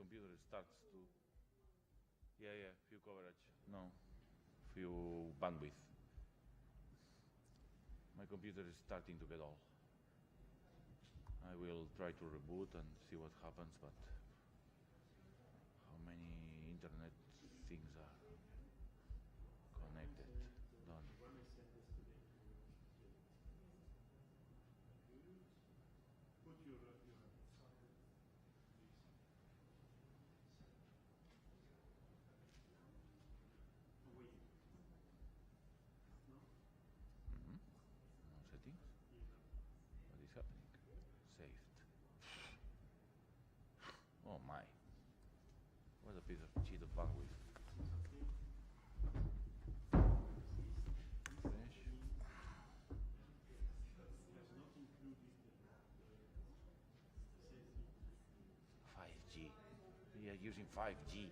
computer starts to... Yeah, few coverage. No, few bandwidth. My computer is starting to get old. I will try to reboot and see what happens, but how many internet things are connected? Done. No settings? What is happening? Saved. Oh my. What a piece of cheat of bandwidth. Finish. 5G. We are using 5G.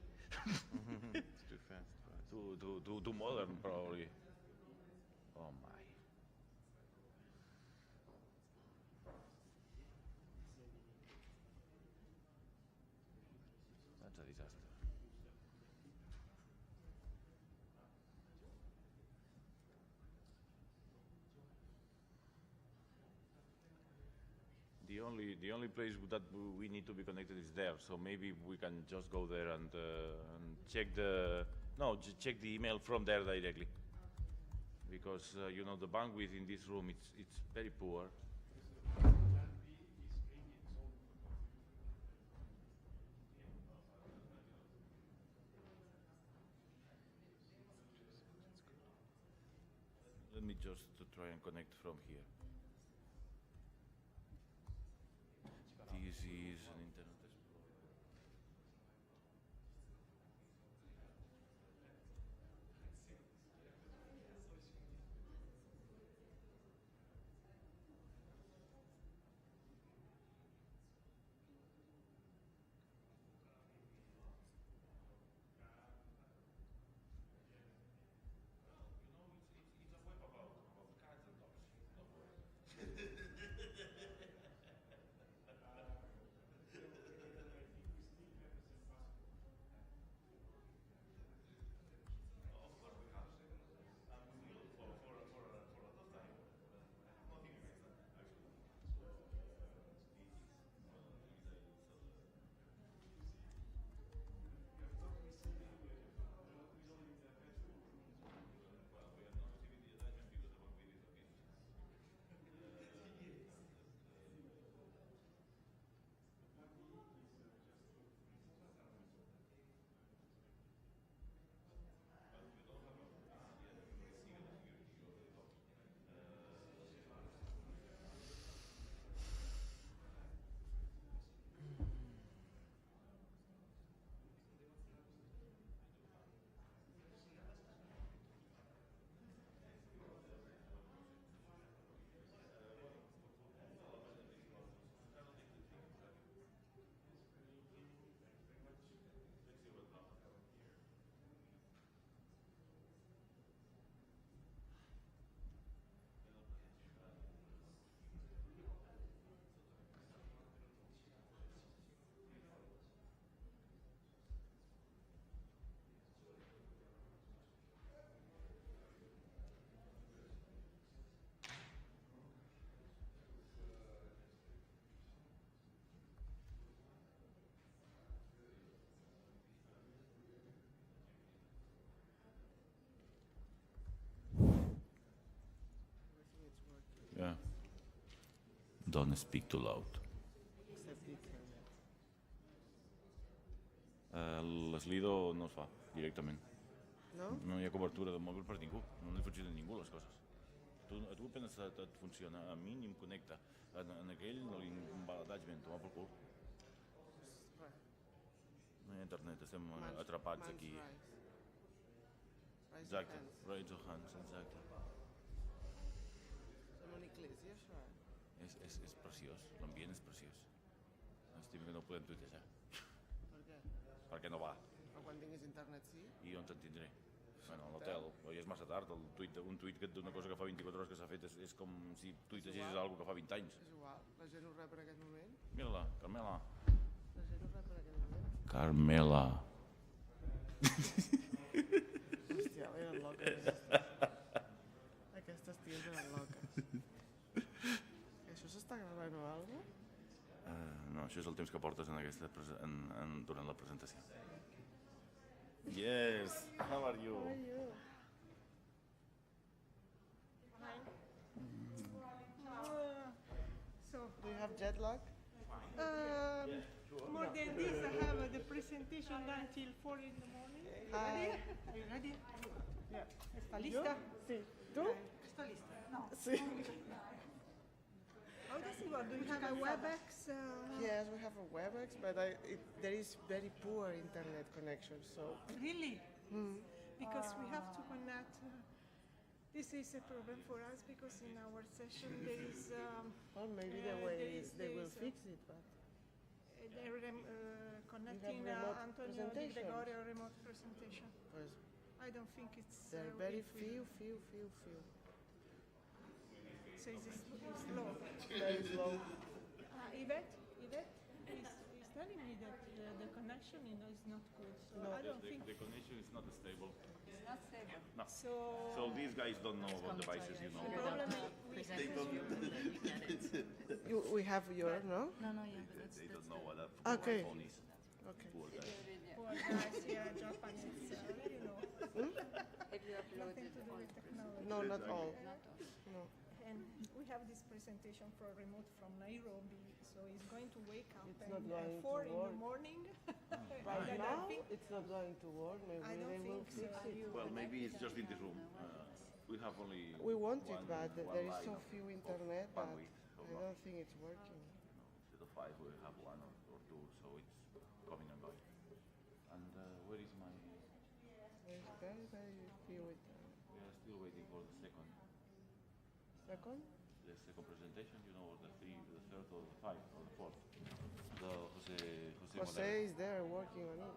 It's too fast for us. Too modern, probably. Oh my. That's a disaster. The only place that we need to be connected is there, so maybe we can just go there and check check the email from there directly, because you know, the bandwidth in this room, it's very poor. Let me just try and connect from here. This is an Internet Explorer. You know, it's a web about cats and dogs. Yeah. Don't speak too loud. L'Slido no es fa directament. No? No hi ha cobertura de mòbil per ningú. No li funciona a ningú les coses. A tu apenas et funciona. A mi ni em connecta. En aquell no li va l'attachment, tomar pel cul. No hi ha internet, estem atrapats aquí. Exacte, raise your hands, exacte. Som una església, això? És preciós, l'ambient és preciós. Estima que no ho podem tuitejar. Per què? Perquè no va. Però quan tinguis internet sí? I on te'n tindré? Bueno, a l'hotel. Però ja és massa tard. Un tuit d'una cosa que fa 24 hores que s'ha fet és com si tuitegessis alguna que fa 20 anys. És igual. La gent ho rep en aquest moment? Mira-la, Carmela. La gent ho rep en aquest moment? Carmela. Hòstia, eren loques. Aquestes ties eren loques. Això s'està gravant o alguna cosa? No, això és el temps que portes en aquesta durant la presentació. Yes, how are you? How are you? So, Do you have jet lag? more than this, I have the presentation until 4 in the morning. Ready? Are you ready? Yeah. ¿Está lista? Sí. ¿Tú? ¿Está lista? No. Sí. How does it work? Do you have a WebEx? Yes, we have a WebEx, but there is very poor internet connection, so... Really? Because we have to connect. This is a problem for us because in our session there is Well, maybe they will fix it, but... connecting remote Antonio Di presentation. Gregorio remote presentation. Pues, I don't think it's. there are very if we- few. So it's slow. Very slow. Yvette is telling me that the connection is not good. So I don't think. The connection is not stable. It's not stable. No. So So these guys don't know about devices, you know. the problem is We have your, no? No, yeah, but that's They don't know what a Okay. phone is. Okay. Poor guys. poor guys here in Japan, it's Have you nothing uploaded to do all with technology. No, not all. Not all. No. And we have this presentation for remote from Nairobi, so he's going to wake up It's and not going at to 4 in the work. morning. Right And I now, think it's not going to work. Maybe I don't they will think fix so. it. Well, maybe it's just in this room. We have only We want it, one- but one there is line so of- few of internet that bandwidth, so I don't think it's working. instead of 5, we have 1 or 2, so it's coming and going. And where is my... There is very few internet. We are still waiting for the second Second? presentation, you know, or the third or the 5 or the 4th. The Jose Jose is there working on it. No?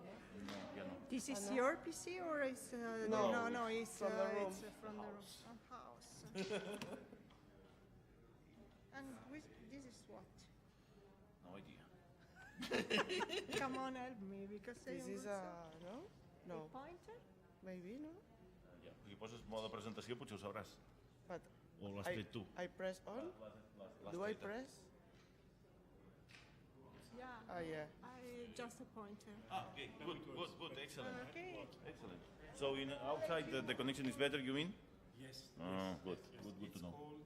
No, yeah, no. this is your PC or is No, it's from the room. It's from the room from house. And this is what? No idea. Come on, help me because This is a... No? No. pointer. Maybe, no? Ja. Si poses mode presentació potser ho sabràs. But O l'has tret tu. I press on? Do I press? Yeah. Yeah. I just a pointer. Okay, good, excellent. Okay. Excellent. So outside the connection is better, you mean? Yes. Oh, good to It's know. called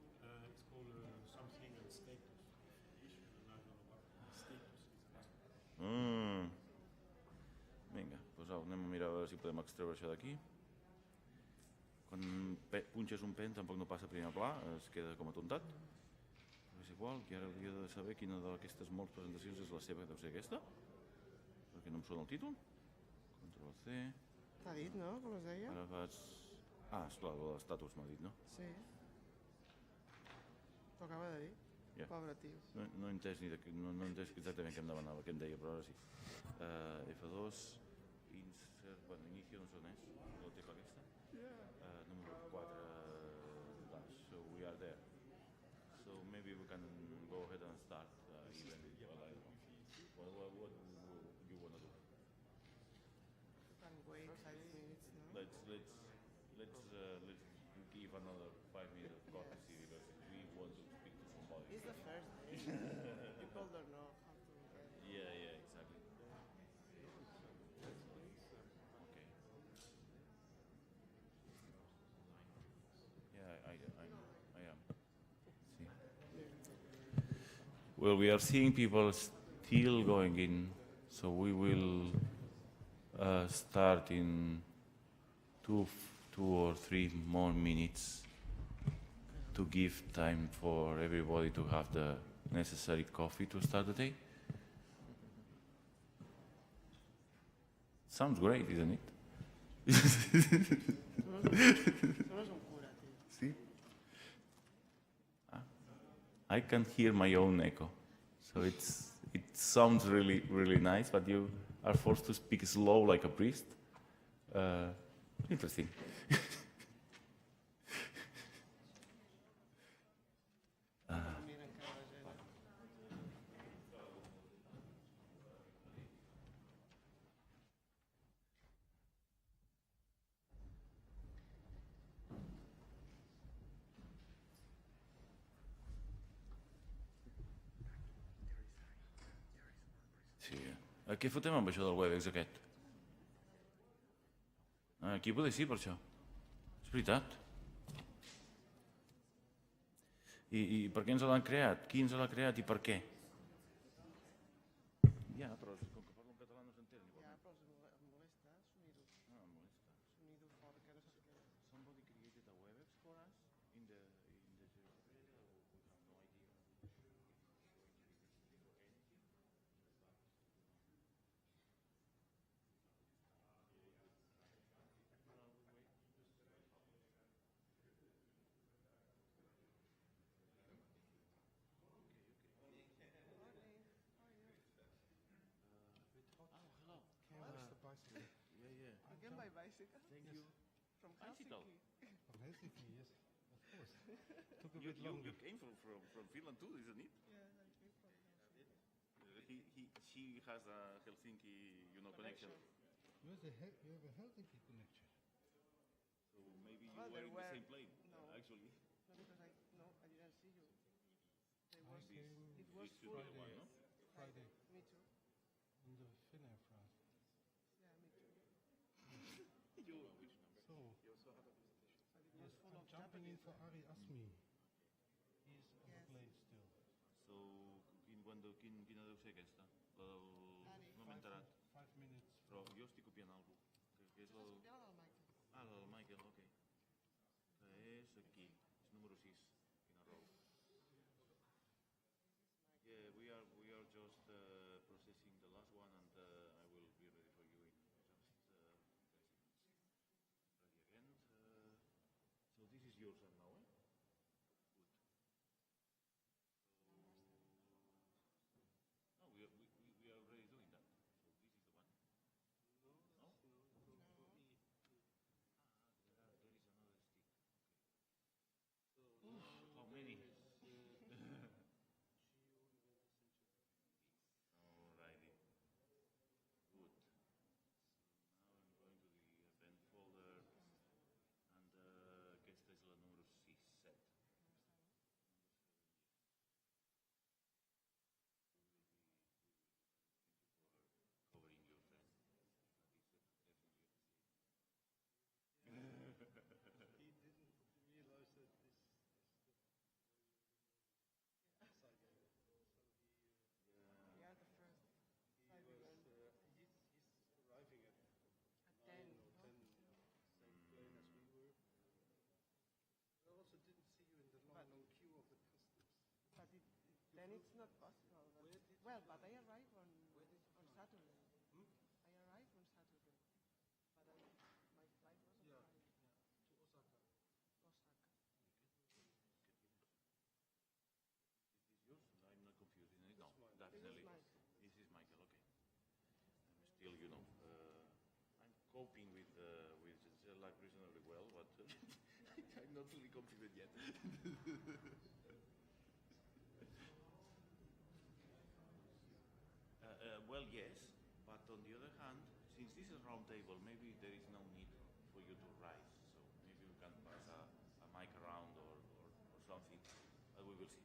something status. Status. Vinga, doncs anem a mirar a veure si podem extreure això d'aquí. Quan punxes un pen tampoc no passa a primer pla, es queda com atontat. Però és igual, que ara hauria de saber quina d'aquestes moltes presentacions és la seva, deu ser aquesta, perquè no em sona el títol. Control C. T'ha dit, no? Com es deia? Ara vaig... esclar, l'estatus m'ha dit, no? Sí. T'ho acaba de dir. Ja. Pobre tio. No he entès no he entès exactament què em demanava, què em deia, però ara sí. F2, insert, bueno, inicio no sé on és, la tecla aquesta. Número 4, dash, so we are there. So maybe we can go ahead and start even, well, I don't know. What you want to do? You can wait 5 minutes, no? Let's give another 5 minutes of courtesy because we want to speak to somebody. It's the first day. People don't know how to get. Yeah, exactly. Okay. Yeah, I am. See. Well, we are seeing people still going in, so we will start in two or three more minutes to give time for everybody to have the necessary coffee to start the day. Sounds great, isn't it? Solo és un cura, tio. See? I can hear my own echo, so it sounds really, really nice, but you are forced to speak slow like a priest. Interesting. Mira encara la gent. Què fotem amb això del WebEx aquest? Aquí poder sí per això. És veritat. I per què ens l'han creat? Qui ens l'ha creat i per què? Ja, però com que parlo en català no s'entén igualment. Ja, però em molesta sonido. Ah, em molesta. Sonido fort, que no saps què és. Somebody created a WebEx for us in the Observatory, or we have no idea. Hello. Where's the bicycle? Yeah. Again by bicycle? Thank you. From Bicycle. Helsinki. From Helsinki, yes, of course. Took a You bit longer. came from Finland too, isn't it? Yeah, I came from Helsinki. She has a Helsinki, connection. You have a Helsinki connection. So maybe you Oh, were they in the were- same plane, no. actually. No, because I didn't see you. There I was, came it was This should full. be the one, no? Friday Me too. on the Finnair flight. Yeah, me too. So, But it was full I'm of jumping in Japanese. for Ari Asmi. He's on the Yes. plane still. So, quina deu ser aquesta? La del... Ari. No m'he enterat. 5 minutes. Però jo estic copiant alguna cosa. Que és la del... Copiaven el Michael. Ah, la del Michael, ok. Que és aquí. És número 6. In a row. Yeah, we are just processing the last one, and I will be ready for you in just 10 seconds. Ready again. So this is yours now, eh? Good. No, we are already doing that. So this is the one. No? No? There is another stick. Okay. How many? Alrighty. Good. So now I'm going to the event folder, and aquesta és la número 6, 7. Covering your friend. He didn't realize that this is the side event. So We are the first side event he's arriving at 10. 9 or 10, same plane as we were. I also didn't see you in the long queue of the customs. But then it's not possible. Well, but I arrived on Saturday. I arrived on Saturday. But my flight was on Friday. To Osaka. Osaka. Is this yours? I'm not confused, isn't it? No, mine. definitely. Mine. This is Michael, okay. I'm still, I'm coping with jet lag reasonably well, but I'm not fully confident yet. Well, yes, but on the other hand, since this is round table, maybe there is no need for you to rise. So maybe we can pass a mic around or something, but we will see.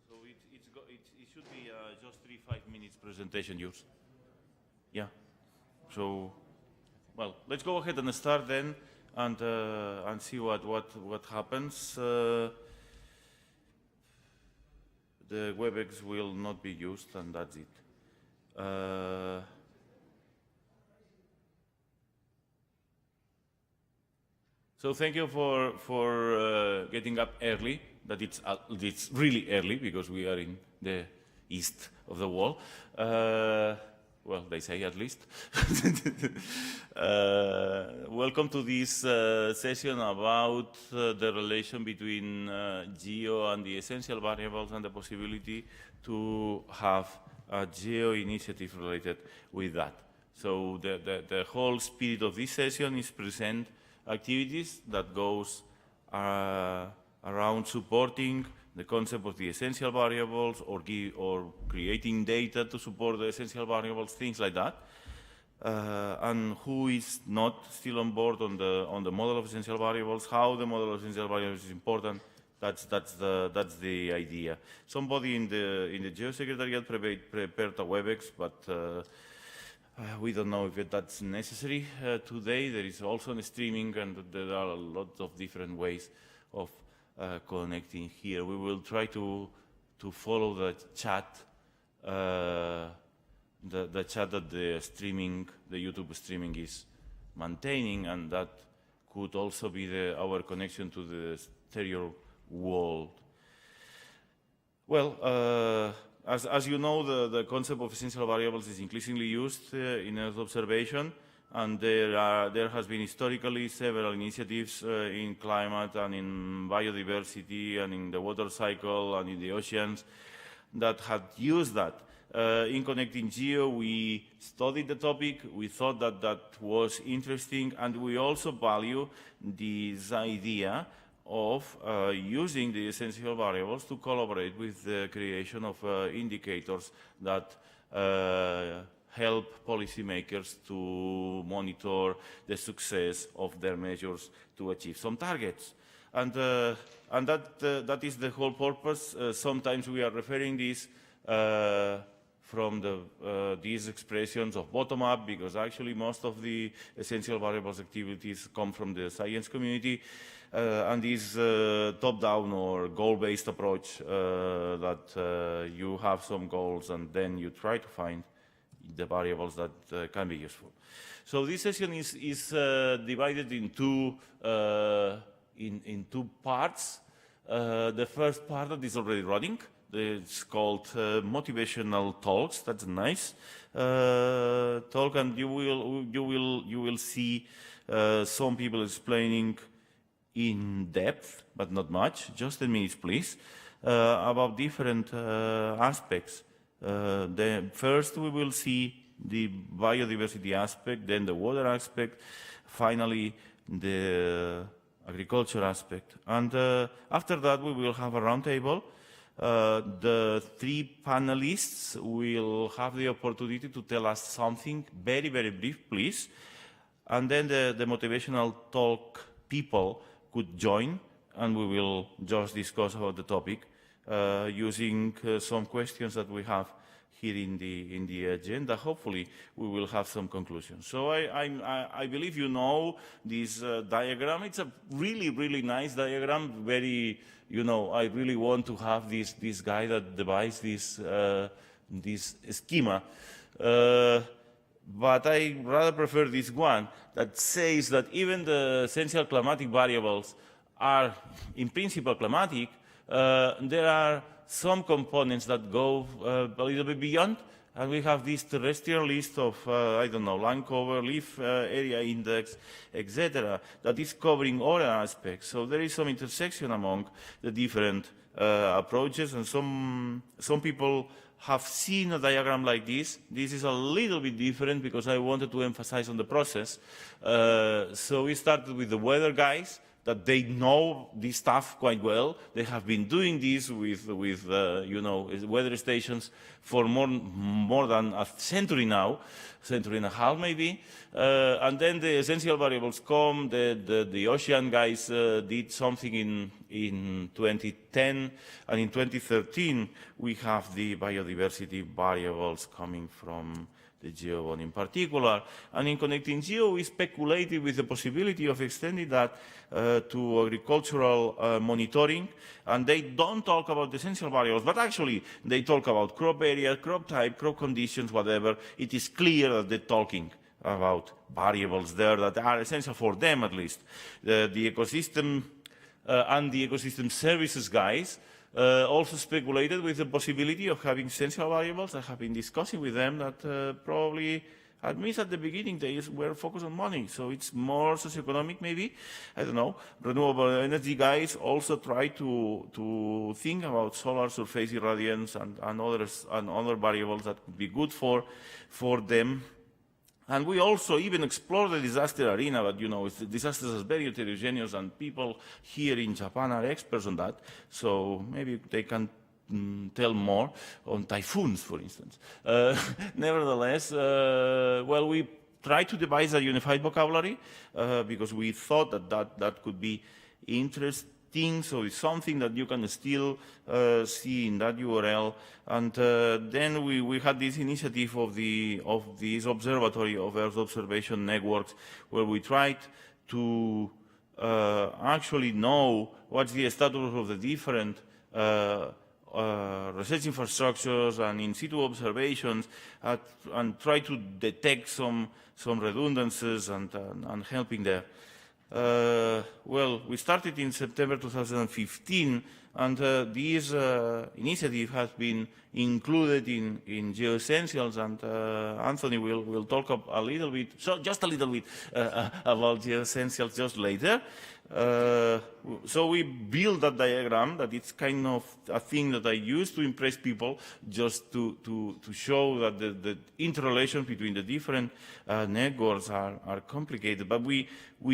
So it should be just 3-5 minutes presentation, yours. Yeah. So, well, let's go ahead and start then, and see what happens. The WebEx will not be used, and that's it. So thank you for getting up early. That it's really early because we are in the east of the wall. Well, they say at least. Welcome to this session about the relation between GEO and the essential variables and the possibility to have a GEO initiative related with that. So the whole spirit of this session is present activities that goes around supporting the concept of the essential variables or creating data to support the essential variables, things like that. And who is not still on board on the model of essential variables, how the model of essential variables is important, That's the idea. Somebody in the GEO Secretariat prepared a WebEx, but we don't know if that's necessary today. There is also a streaming, and there are a lot of different ways of connecting here. We will try to follow the chat, the chat that the YouTube streaming is maintaining, and that could also be our connection to the stereo world. Well, as you know, the concept of essential variables is increasingly used in Earth observation, and there has been historically several initiatives in climate and in biodiversity and in the water cycle and in the oceans that had used that. In Connecting Geo, we studied the topic, we thought that was interesting, and we also value this idea of using the essential variables to collaborate with the creation of indicators that help policymakers to monitor the success of their measures to achieve some targets. And that is the whole purpose. Sometimes we are referring this from these expressions of bottom-up, because actually most of the essential variables activities come from the science community, and this top-down or goal-based approach that you have some goals and then you try to find the variables that can be useful. So this session is divided in two parts. The first part that is already running. It's called Motivational Talks. That's a nice talk, and you will see some people explaining in depth, but not much. Just 10 minutes, please, about different aspects. First, we will see the biodiversity aspect, then the water aspect, finally the agriculture aspect, and after that we will have a roundtable. The three panelists will have the opportunity to tell us something very, very brief, please. And then the motivational talk people could join, and we will just discuss about the topic using some questions that we have here in the agenda. Hopefully, we will have some conclusions. So I believe you know this diagram. It's a really, really nice diagram. Very, I really want to have this guy that devised this schema. But I rather prefer this one that says that even the essential climatic variables are, in principle, climatic. There are some components that go a little bit beyond, and we have this terrestrial list of, I don't know, land cover, leaf area index, etc., that is covering all aspects. So there is some intersection among the different approaches, and some people have seen a diagram like this. This is a little bit different because I wanted to emphasize on the process. So we started with the weather guys, that they know this stuff quite well. They have been doing this with weather stations for more than a century now, century and a half maybe. And then the essential variables come. The ocean guys did something in 2010, and in 2013 we have the biodiversity variables coming from the GEO one in particular. And in Connecting GEO, we speculated with the possibility of extending that to agricultural monitoring. And they don't talk about the essential variables, but actually they talk about crop area, crop type, crop conditions, whatever. It is clear that they're talking about variables there that are essential for them, at least. The ecosystem and the ecosystem services guys also speculated with the possibility of having essential variables. I have been discussing with them that probably, at least at the beginning, they were focused on money. So it's more socioeconomic, maybe. I don't know. Renewable energy guys also try to think about solar surface irradiance and other variables that could be good for them. And we also even explore the disaster arena, but disasters are very heterogeneous, and people here in Japan are experts on that. So maybe they can tell more on typhoons, for instance. Nevertheless, well, we try to devise a unified vocabulary because we thought that could be interesting thing, so it's something that you can still see in that URL. And then we had this initiative of this Observatory of Earth observation networks, where we tried to actually know what's the status of the different research infrastructures and in situ observations, and try to detect some redundancies and helping there. Well, we started in September 2015, and this initiative has been included in GEO Essentials, and Anthony will talk a little bit, so just a little bit about GEO Essentials just later. So we built that diagram, that it's kind of a thing that I use to impress people, just to show that the interrelation between the different networks are complicated. But we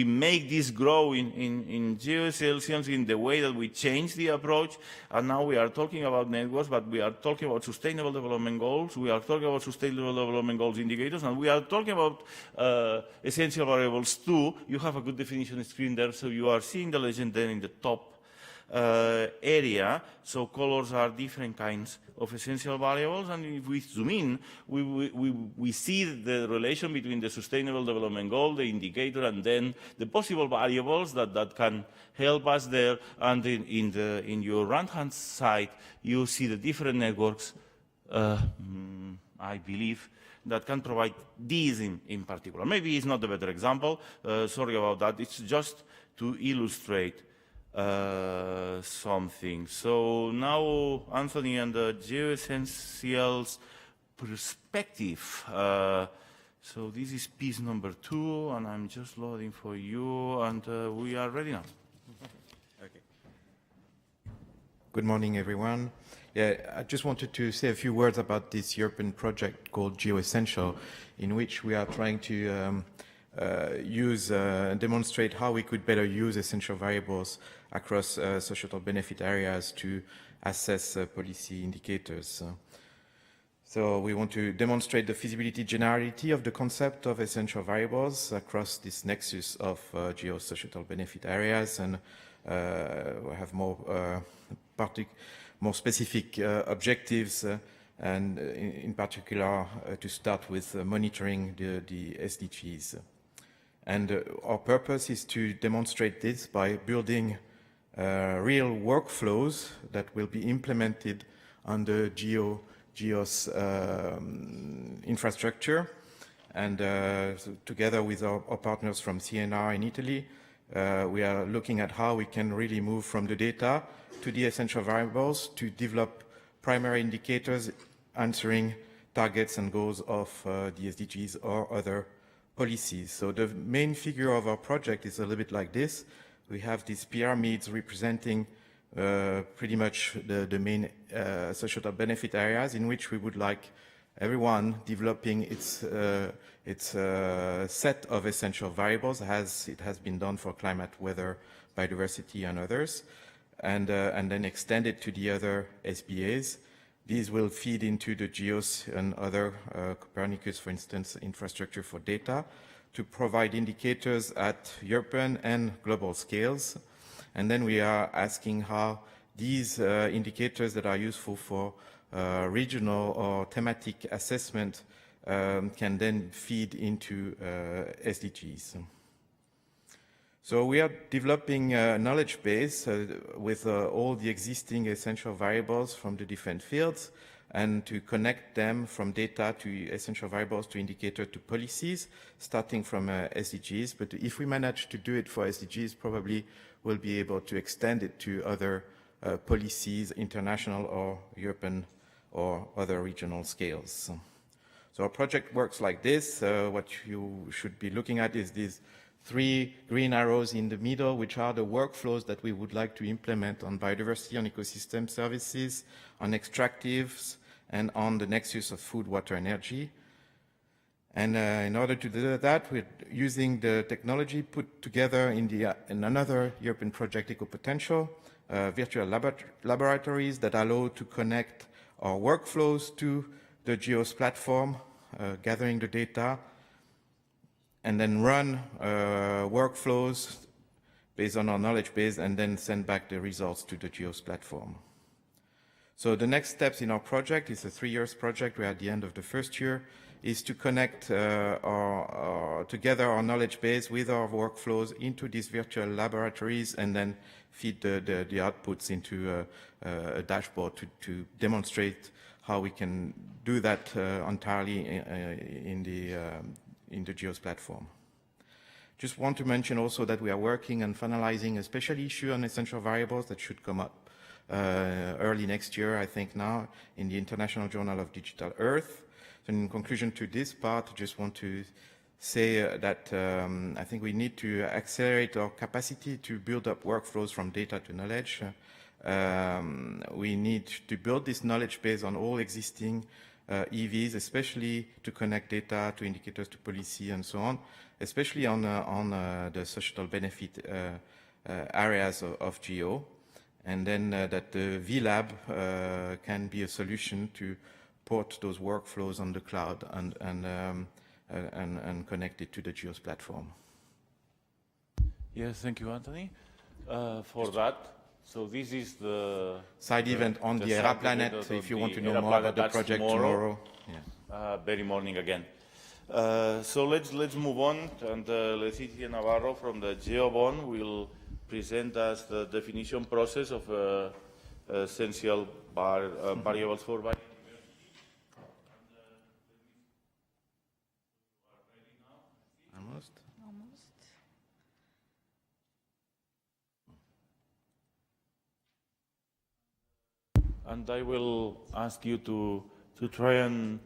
make this grow in GEO Essentials in the way that we change the approach, and now we are talking about networks, but we are talking about Sustainable Development Goals, we are talking about Sustainable Development Goals indicators, and we are talking about essential variables too. You have a good definition screen there, so you are seeing the legend there in the top area. So colors are different kinds of essential variables, and if we zoom in, we see the relation between the Sustainable Development Goal, the indicator, and then the possible variables that can help us there. And in your right-hand side, you see the different networks, I believe, that can provide these in particular. Maybe it's not the better example, sorry about that. It's just to illustrate something. So now, Anthony, and the GEO Essentials perspective. So this is piece number 2, and I'm just loading for you, and we are ready now. Okay. Good morning, everyone. Yeah, I just wanted to say a few words about this European project called GEO Essential, in which we are trying to demonstrate how we could better use essential variables across societal benefit areas to assess policy indicators. So we want to demonstrate the feasibility generality of the concept of essential variables across this nexus of geo-societal benefit areas, and have more specific objectives, and in particular to start with monitoring the SDGs. And our purpose is to demonstrate this by building real workflows that will be implemented on the GEO's infrastructure. And so together with our partners from CNR in Italy, we are looking at how we can really move from the data to the essential variables to develop primary indicators answering targets and goals of the SDGs or other policies. So the main figure of our project is a little bit like this. We have these pyramids representing pretty much the main societal benefit areas in which we would like everyone developing its set of essential variables, as it has been done for climate, weather, biodiversity, and others, and then extend it to the other SBAs. These will feed into the GEOS and other Copernicus, for instance, infrastructure for data to provide indicators at European and global scales. And then we are asking how these indicators that are useful for regional or thematic assessment can then feed into SDGs. So we are developing a knowledge base with all the existing essential variables from the different fields, and to connect them from data to essential variables to indicator to policies, starting from SDGs. But if we manage to do it for SDGs, probably we'll be able to extend it to other policies, international or European or other regional scales. So our project works like this. What you should be looking at is these 3 green arrows in the middle, which are the workflows that we would like to implement on biodiversity, on ecosystem services, on extractives, and on the nexus of food, water, energy. And in order to do that, we're using the technology put together in another European project, EcoPotential, virtual laboratories that allow to connect our workflows to the GEOS platform, gathering the data, and then run workflows based on our knowledge base, and then send back the results to the GEOS platform. So the next steps in our project, it's a 3-year project. We're at the end of the first year, is to connect together our knowledge base with our workflows into these virtual laboratories, and then feed the outputs into a dashboard to demonstrate how we can do that entirely in the GEOS platform. Just want to mention also that we are working on finalizing a special issue on essential variables that should come up early next year, I think now, in the International Journal of Digital Earth. So in conclusion to this part, I just want to say that I think we need to accelerate our capacity to build up workflows from data to knowledge. We need to build this knowledge base on all existing EVs, especially to connect data to indicators to policy and so on, especially on the societal benefit areas of GEO. And then that the VLab can be a solution to port those workflows on the cloud and connect it to the GEOS platform. Yes, thank you, Anthony, for that. So this is the side event on the ERA planet. If you want to know more about the project tomorrow. Yeah. Very morning again. So let's move on, and Leticia Navarro from the GeoBond will present us the definition process of essential variables for biodiversity. Almost. And I will ask you to try and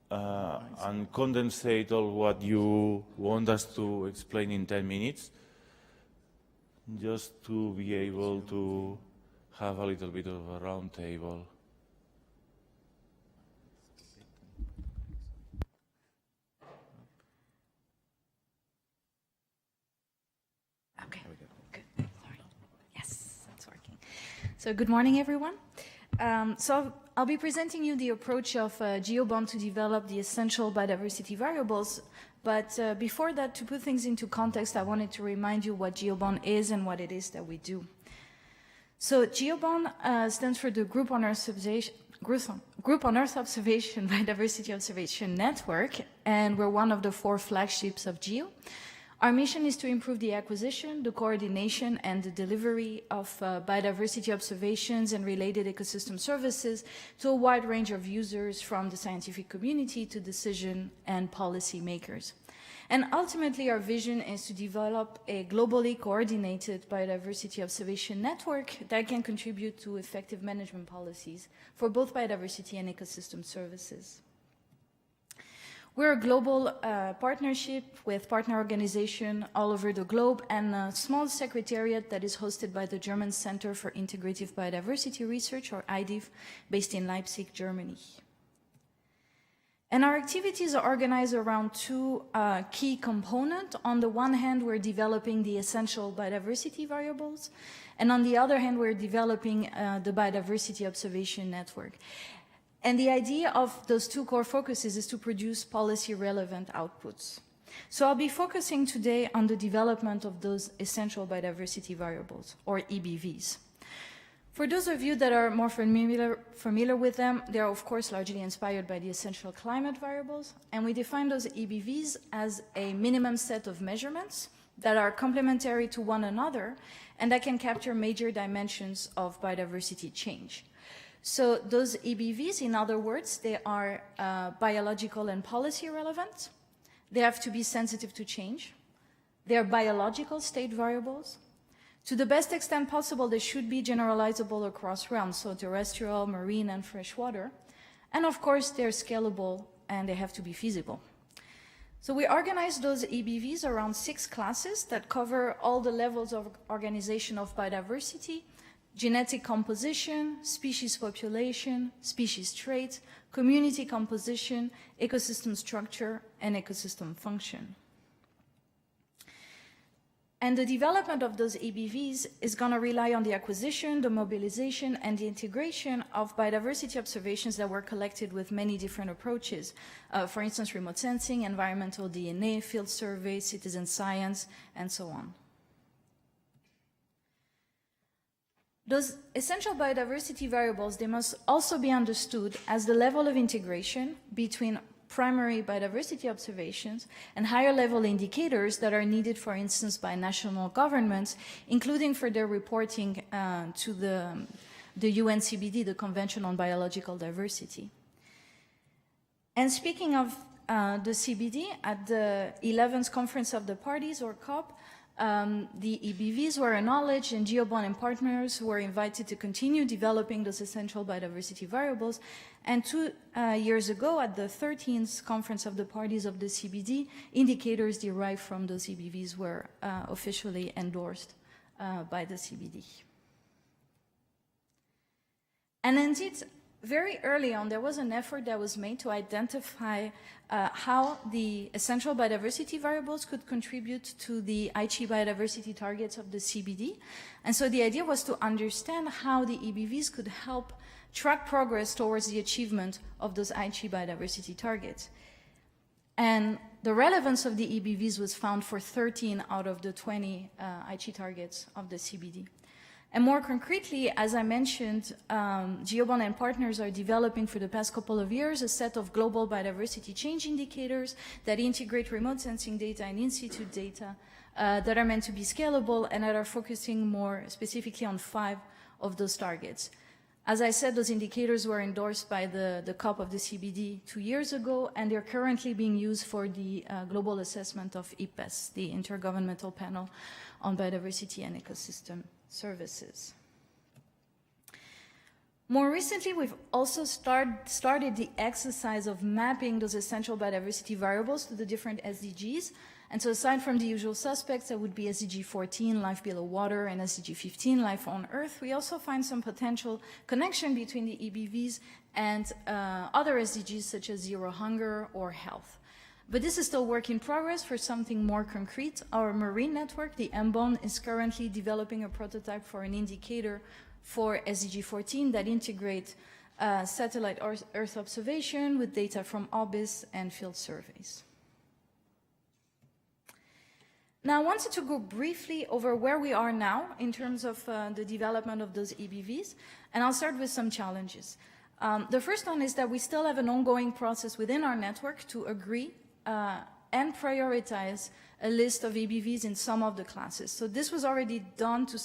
condensate all what you want us to explain in 10 minutes, just to be able to have a little bit of a round table. Okay, good. Sorry. Yes, it's working. So good morning, everyone. So I'll be presenting you the approach of GeoBond to develop the essential biodiversity variables. But before that, to put things into context, I wanted to remind you what GeoBond is and what it is that we do. So GeoBond stands for the Group on Earth Observation Biodiversity Observation Network, and we're one of the 4 flagships of GEO. Our mission is to improve the acquisition, the coordination, and the delivery of biodiversity observations and related ecosystem services to a wide range of users, from the scientific community to decision and policy makers. And ultimately, our vision is to develop a globally coordinated biodiversity observation network that can contribute to effective management policies for both biodiversity and ecosystem services. We're a global partnership with partner organizations all over the globe, and a small secretariat that is hosted by the German Center for Integrative Biodiversity Research, or IDIF, based in Leipzig, Germany. And our activities are organized around 2 key components. On the one hand, we're developing the essential biodiversity variables, and on the other hand, we're developing the biodiversity observation network. And the idea of those 2 core focuses is to produce policy-relevant outputs. So I'll be focusing today on the development of those essential biodiversity variables, or EBVs. For those of you that are more familiar with them, they are of course largely inspired by the essential climate variables, and we define those EBVs as a minimum set of measurements that are complementary to one another and that can capture major dimensions of biodiversity change. So those EBVs, in other words, they are biological and policy relevant. They have to be sensitive to change. They are biological state variables. To the best extent possible, they should be generalizable across realms, so terrestrial, marine, and freshwater. And of course, they're scalable and they have to be feasible. So we organize those EBVs around 6 classes that cover all the levels of organization of biodiversity: genetic composition, species population, species trait, community composition, ecosystem structure, and ecosystem function. And the development of those EBVs is going to rely on the acquisition, the mobilization, and the integration of biodiversity observations that were collected with many different approaches. For instance, remote sensing, environmental DNA, field survey, citizen science, and so on. Those essential biodiversity variables, they must also be understood as the level of integration between primary biodiversity observations and higher level indicators that are needed, for instance, by national governments, including for their reporting to the UNCBD, the Convention on Biological Diversity. And speaking of the CBD, at the 11th Conference of the Parties, or COP, the EBVs were acknowledged, and GeoBond and partners were invited to continue developing those essential biodiversity variables. And 2 years ago, at the 13th Conference of the Parties of the CBD, indicators derived from those EBVs were officially endorsed by the CBD. And indeed, very early on, there was an effort that was made to identify how the essential biodiversity variables could contribute to the Aichi biodiversity targets of the CBD. And so the idea was to understand how the EBVs could help track progress towards the achievement of those Aichi biodiversity targets. And the relevance of the EBVs was found for 13 out of the 20 Aichi targets of the CBD. And more concretely, as I mentioned, GeoBond and partners are developing for the past couple of years a set of global biodiversity change indicators that integrate remote sensing data and in-situ data that are meant to be scalable and that are focusing more specifically on 5 of those targets. As I said, those indicators were endorsed by the COP of the CBD 2 years ago, and they're currently being used for the global assessment of IPBES, the Intergovernmental Panel on Biodiversity and Ecosystem Services. More recently, we've also started the exercise of mapping those essential biodiversity variables to the different SDGs. And so aside from the usual suspects, that would be SDG 14, life below water, and SDG 15, life on Earth, we also find some potential connection between the EBVs and other SDGs such as zero hunger or health. But this is still work in progress for something more concrete. Our marine network, the MBON, is currently developing a prototype for an indicator for SDG 14 that integrates satellite Earth observation with data from OBIS and field surveys. Now, I wanted to go briefly over where we are now in terms of the development of those EBVs, and I'll start with some challenges. The first one is that we still have an ongoing process within our network to agree and prioritize a list of EBVs in some of the classes. So this was already done to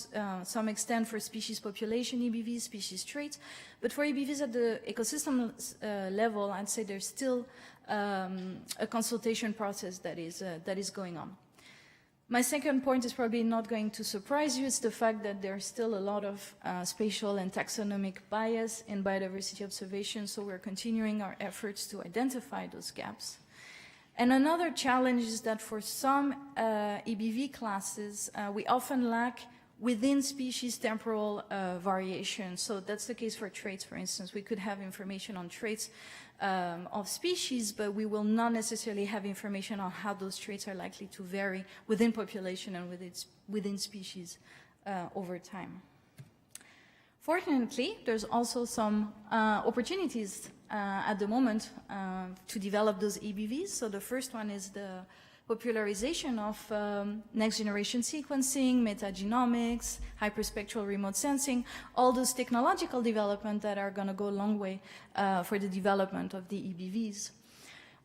some extent for species population EBVs, species traits, but for EBVs at the ecosystem level, I'd say there's still a consultation process that is going on. My second point is probably not going to surprise you. It's the fact that there's still a lot of spatial and taxonomic bias in biodiversity observation, so we're continuing our efforts to identify those gaps. And another challenge is that for some EBV classes, we often lack within species temporal variation. So that's the case for traits, for instance. We could have information on traits of species, but we will not necessarily have information on how those traits are likely to vary within population and within species over time. Fortunately, there's also some opportunities at the moment to develop those EBVs. So the first one is the popularization of next generation sequencing, metagenomics, hyperspectral remote sensing, all those technological development that are going to go a long way for the development of the EBVs.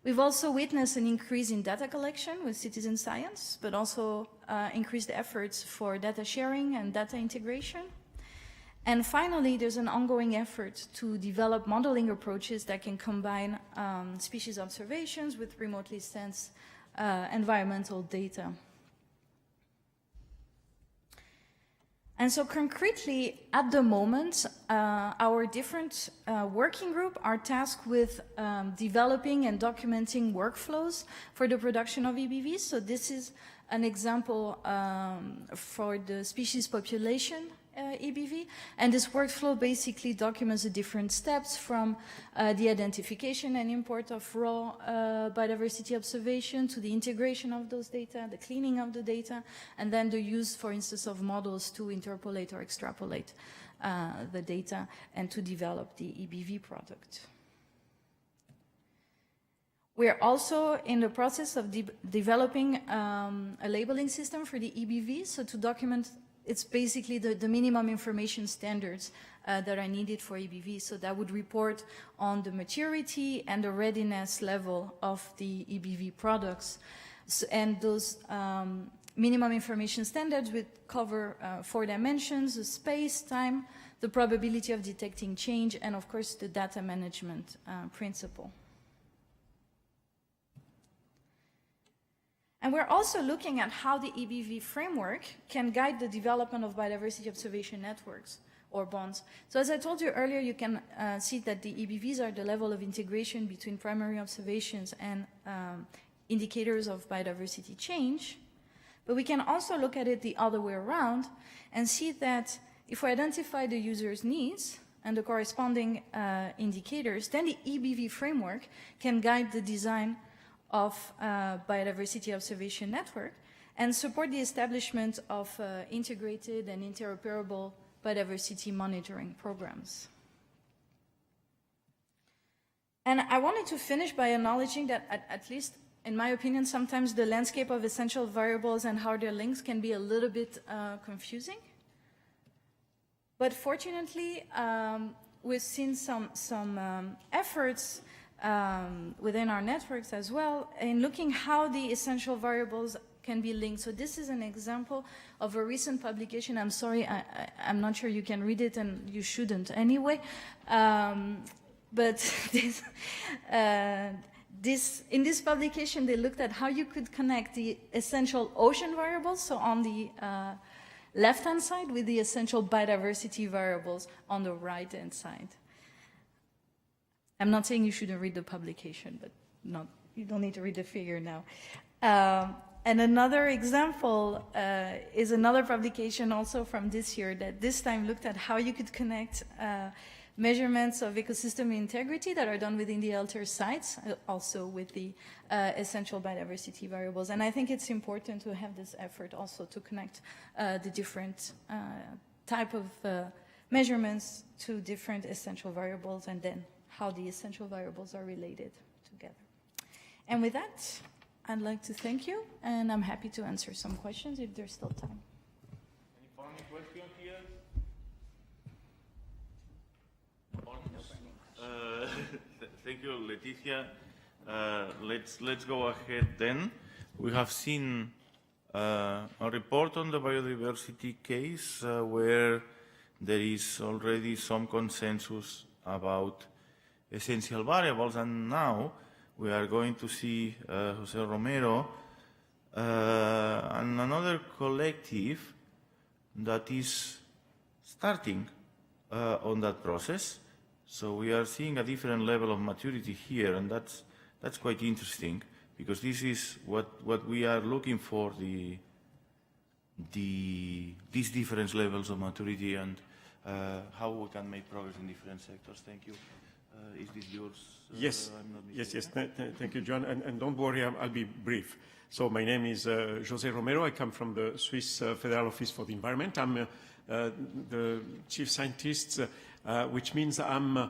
We've also witnessed an increase in data collection with citizen science, but also increased efforts for data sharing and data integration. And finally, there's an ongoing effort to develop modeling approaches that can combine species observations with remotely sensed environmental data. And so concretely, at the moment, our different working group are tasked with developing and documenting workflows for the production of EBVs. So this is an example for the species population EBV, and this workflow basically documents the different steps from the identification and import of raw biodiversity observation to the integration of those data, the cleaning of the data, and then the use, for instance, of models to interpolate or extrapolate the data and to develop the EBV product. We are also in the process of developing a labeling system for the EBV, so to document it's basically the minimum information standards that are needed for EBV. So that would report on the maturity and the readiness level of the EBV products. So, and those minimum information standards would cover 4 dimensions: the space, time, the probability of detecting change, and of course the data management principle. And we're also looking at how the EBV framework can guide the development of biodiversity observation networks or bonds. So as I told you earlier, you can see that the EBVs are the level of integration between primary observations and indicators of biodiversity change. But we can also look at it the other way around and see that if we identify the user's needs and the corresponding indicators, then the EBV framework can guide the design of biodiversity observation network and support the establishment of integrated and interoperable biodiversity monitoring programs. And I wanted to finish by acknowledging that, at least in my opinion, sometimes the landscape of essential variables and how they're linked can be a little bit confusing. But fortunately, we've seen some efforts within our networks as well in looking how the essential variables can be linked. So this is an example of a recent publication. I'm sorry, I'm not sure you can read it, and you shouldn't anyway. But in this publication, they looked at how you could connect the essential ocean variables, so on the left-hand side, with the essential biodiversity variables on the right-hand side. I'm not saying you shouldn't read the publication, but you don't need to read the figure now. And another example is another publication also from this year that this time looked at how you could connect measurements of ecosystem integrity that are done within the alter sites, also with the essential biodiversity variables. And I think it's important to have this effort also to connect the different type of measurements to different essential variables, and then how the essential variables are related together. And with that, I'd like to thank you, and I'm happy to answer some questions if there's still time. Any final question here? Thank you, Leticia. Let's go ahead then. We have seen a report on the biodiversity case where there is already some consensus about essential variables, and now we are going to see Jose Romero and another collective that is starting on that process. So we are seeing a different level of maturity here, and that's quite interesting, because this is what we are looking for, these different levels of maturity and how we can make progress in different sectors. Thank you. Is this yours? Yes, yes. Thank you, John. And don't worry, I'll be brief. So my name is José Romero. I come from the Swiss Federal Office for the Environment. I'm the chief scientist, which means I'm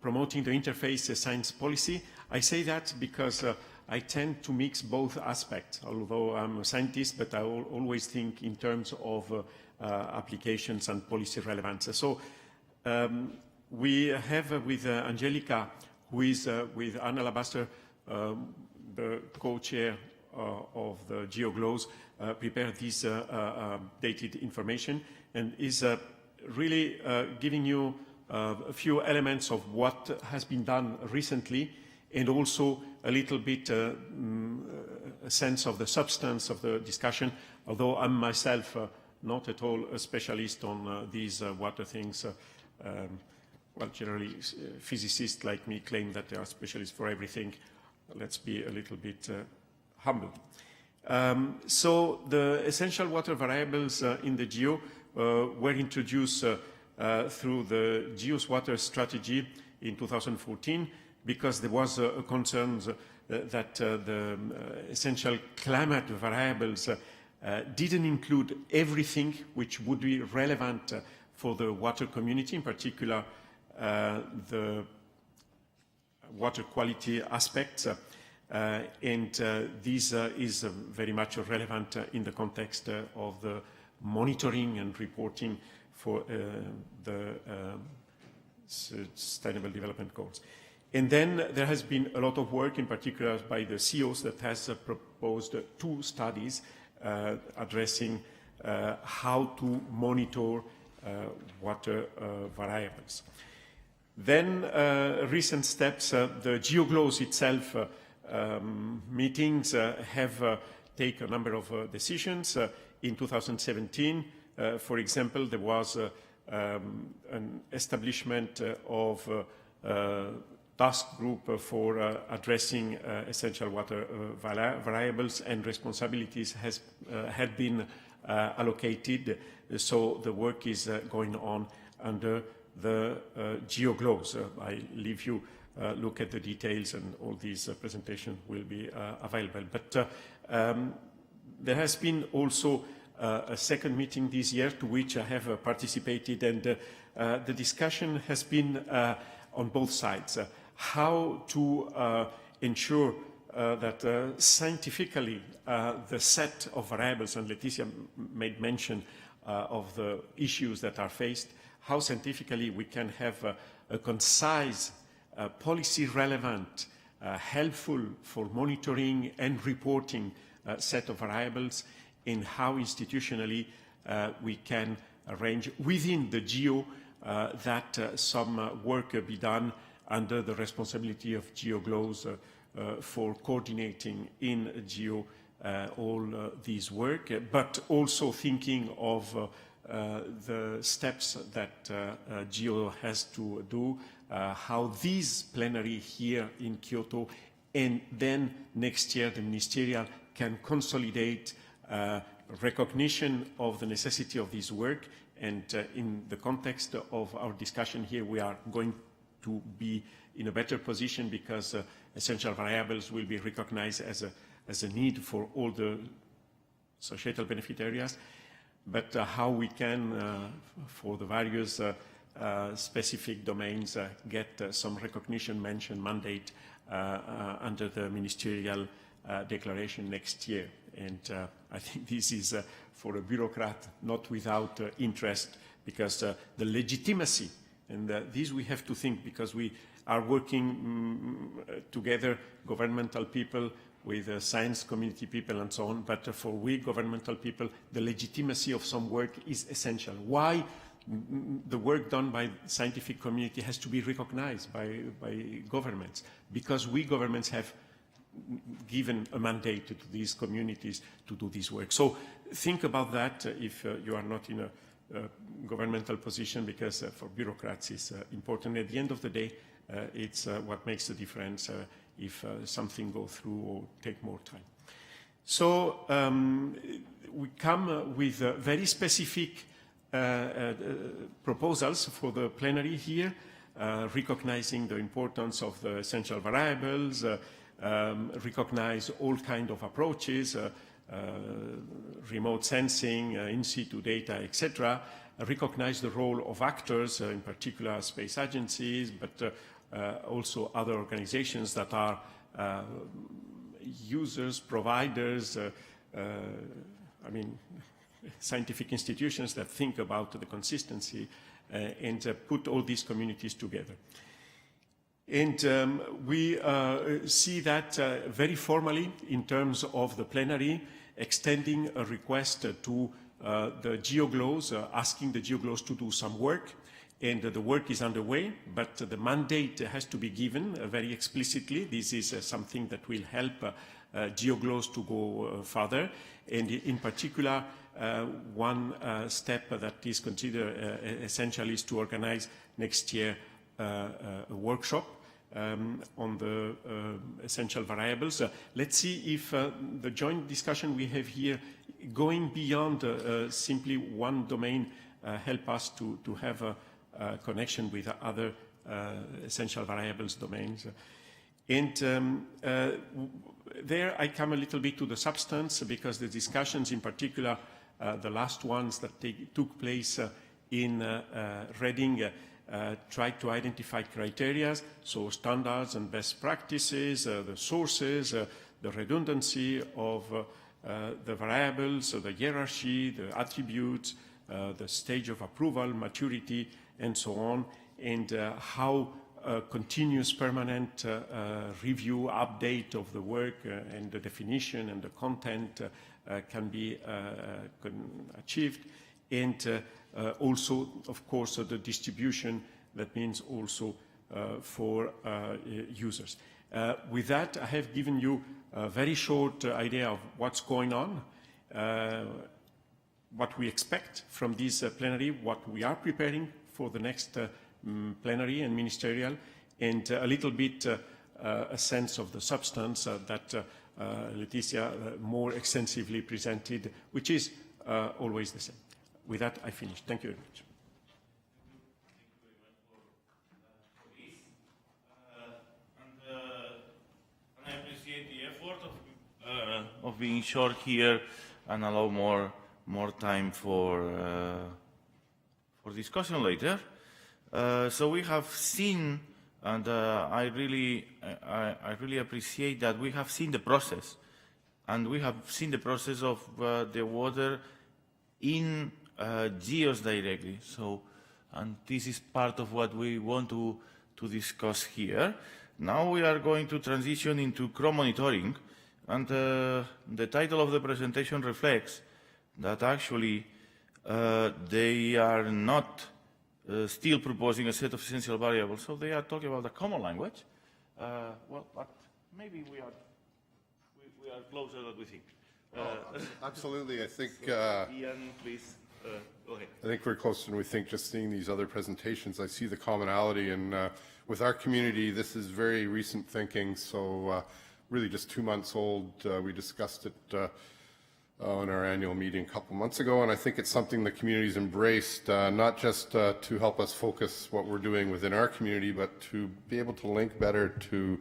promoting the interface science policy. I say that because I tend to mix both aspects, although I'm a scientist, but I always think in terms of applications and policy relevance. So we have with Angelica, who is with Anna Labaster, the co-chair of the GEO Glows, prepared this dated information, and is really giving you a few elements of what has been done recently, and also a little bit a sense of the substance of the discussion, although I'm myself not at all a specialist on these water things. Well, generally, physicists like me claim that they are specialists for everything. Let's be a little bit humble. So the essential water variables in the GEO were introduced through the GEO's water strategy in 2014, because there was a concern that the essential climate variables didn't include everything which would be relevant for the water community, in particular the water quality aspects, and this is very much relevant in the context of the monitoring and reporting for the Sustainable Development Goals. And then there has been a lot of work, in particular by the CEOs, that has proposed 2 studies addressing how to monitor water variables. Then recent steps, the GeoGlows itself meetings have taken a number of decisions. In 2017, for example, there was an establishment of task group for addressing essential water variables, and responsibilities had been allocated. So the work is going on under the GeoGlows. I leave you look at the details, and all these presentations will be available. But there has been also a second meeting this year to which I have participated, and the discussion has been on both sides. How to ensure that scientifically the set of variables, and Laetitia made mention of the issues that are faced, how scientifically we can have a concise, policy-relevant, helpful for monitoring and reporting set of variables, in how institutionally we can arrange within the GEO that some work be done under the responsibility of GeoGlows for coordinating in GEO all these work, but also thinking of the steps that GEO has to do, how these plenary here in Kyoto and then next year the ministerial can consolidate recognition of the necessity of this work. And in the context of our discussion here, we are going to be in a better position because essential variables will be recognized as a need for all the societal benefit areas. But how we can, for the various specific domains, get some recognition, mention, mandate under the ministerial declaration next year. And I think this is, for a bureaucrat, not without interest, because the legitimacy, and this we have to think, because we are working together, governmental people, with science community people and so on, but for we governmental people, the legitimacy of some work is essential. Why the work done by scientific community has to be recognized by governments? Because we governments have given a mandate to these communities to do this work. So think about that if you are not in a governmental position, because for bureaucrats it's important. At the end of the day, it's what makes the difference if something goes through or take more time. So we come with very specific proposals for the plenary here, recognizing the importance of the essential variables, recognize all kinds of approaches, remote sensing, in situ data, etc., recognize the role of actors, in particular space agencies, but also other organizations that are users, providers, I mean, scientific institutions that think about the consistency and put all these communities together. And we see that very formally in terms of the plenary, extending a request to the GeoGlows, asking the GeoGlows to do some work. And the work is underway, but the mandate has to be given very explicitly. This is something that will help GeoGlows to go further. And in particular, one step that is considered essential is to organize next year a workshop on the essential variables. Let's see if the joint discussion we have here, going beyond simply one domain, help us to have a connection with other essential variables domains. And there I come a little bit to the substance, because the discussions, in particular the last ones that took place in Reading, tried to identify criteria, so standards and best practices, the sources, the redundancy of the variables, so the hierarchy, the attributes, the stage of approval, maturity, and so on, and how continuous permanent review, update of the work and the definition and the content can be achieved. And also, of course, the distribution, that means also for users. With that, I have given you a very short idea of what's going on, what we expect from this plenary, what we are preparing for the next plenary and ministerial, and a little bit a sense of the substance that Laetitia more extensively presented, which is always the same. With that, I finish. Thank you very much. And I appreciate the effort of being short here and allow more time for discussion later. So we have seen, and I really appreciate that we have seen the process, and we have seen the process of the water in GEOs directly. So, and this is part of what we want to discuss here. Now we are going to transition into crop monitoring, and the title of the presentation reflects that actually they are not still proposing a set of essential variables, so they are talking about a common language. Well, but maybe we are closer than we think. Absolutely, I think. Ian, please go ahead. I think we're closer than we think. Just seeing these other presentations, I see the commonality, and with our community, this is very recent thinking. So, really, just 2 months old. We discussed it in our annual meeting a couple months ago, and I think it's something the community's embraced, not just to help us focus what we're doing within our community, but to be able to link better to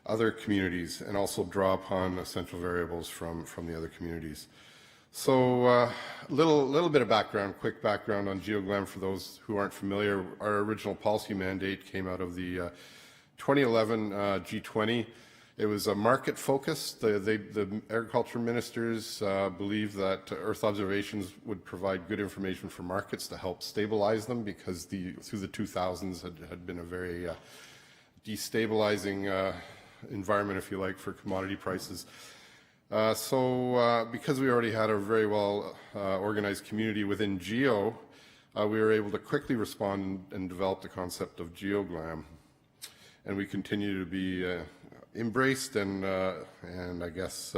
other communities and also draw upon essential variables from the other communities. So little bit of background, quick background on GeoGlam for those who aren't familiar. Our original policy mandate came out of the 2011 G20. It was a market focus. The agriculture ministers believed that Earth observations would provide good information for markets to help stabilize them, because through the 2000s had been a very destabilizing environment, if you like, for commodity prices. So because we already had a very well organized community within GEO, we were able to quickly respond and develop the concept of GeoGlam. And we continue to be embraced and I guess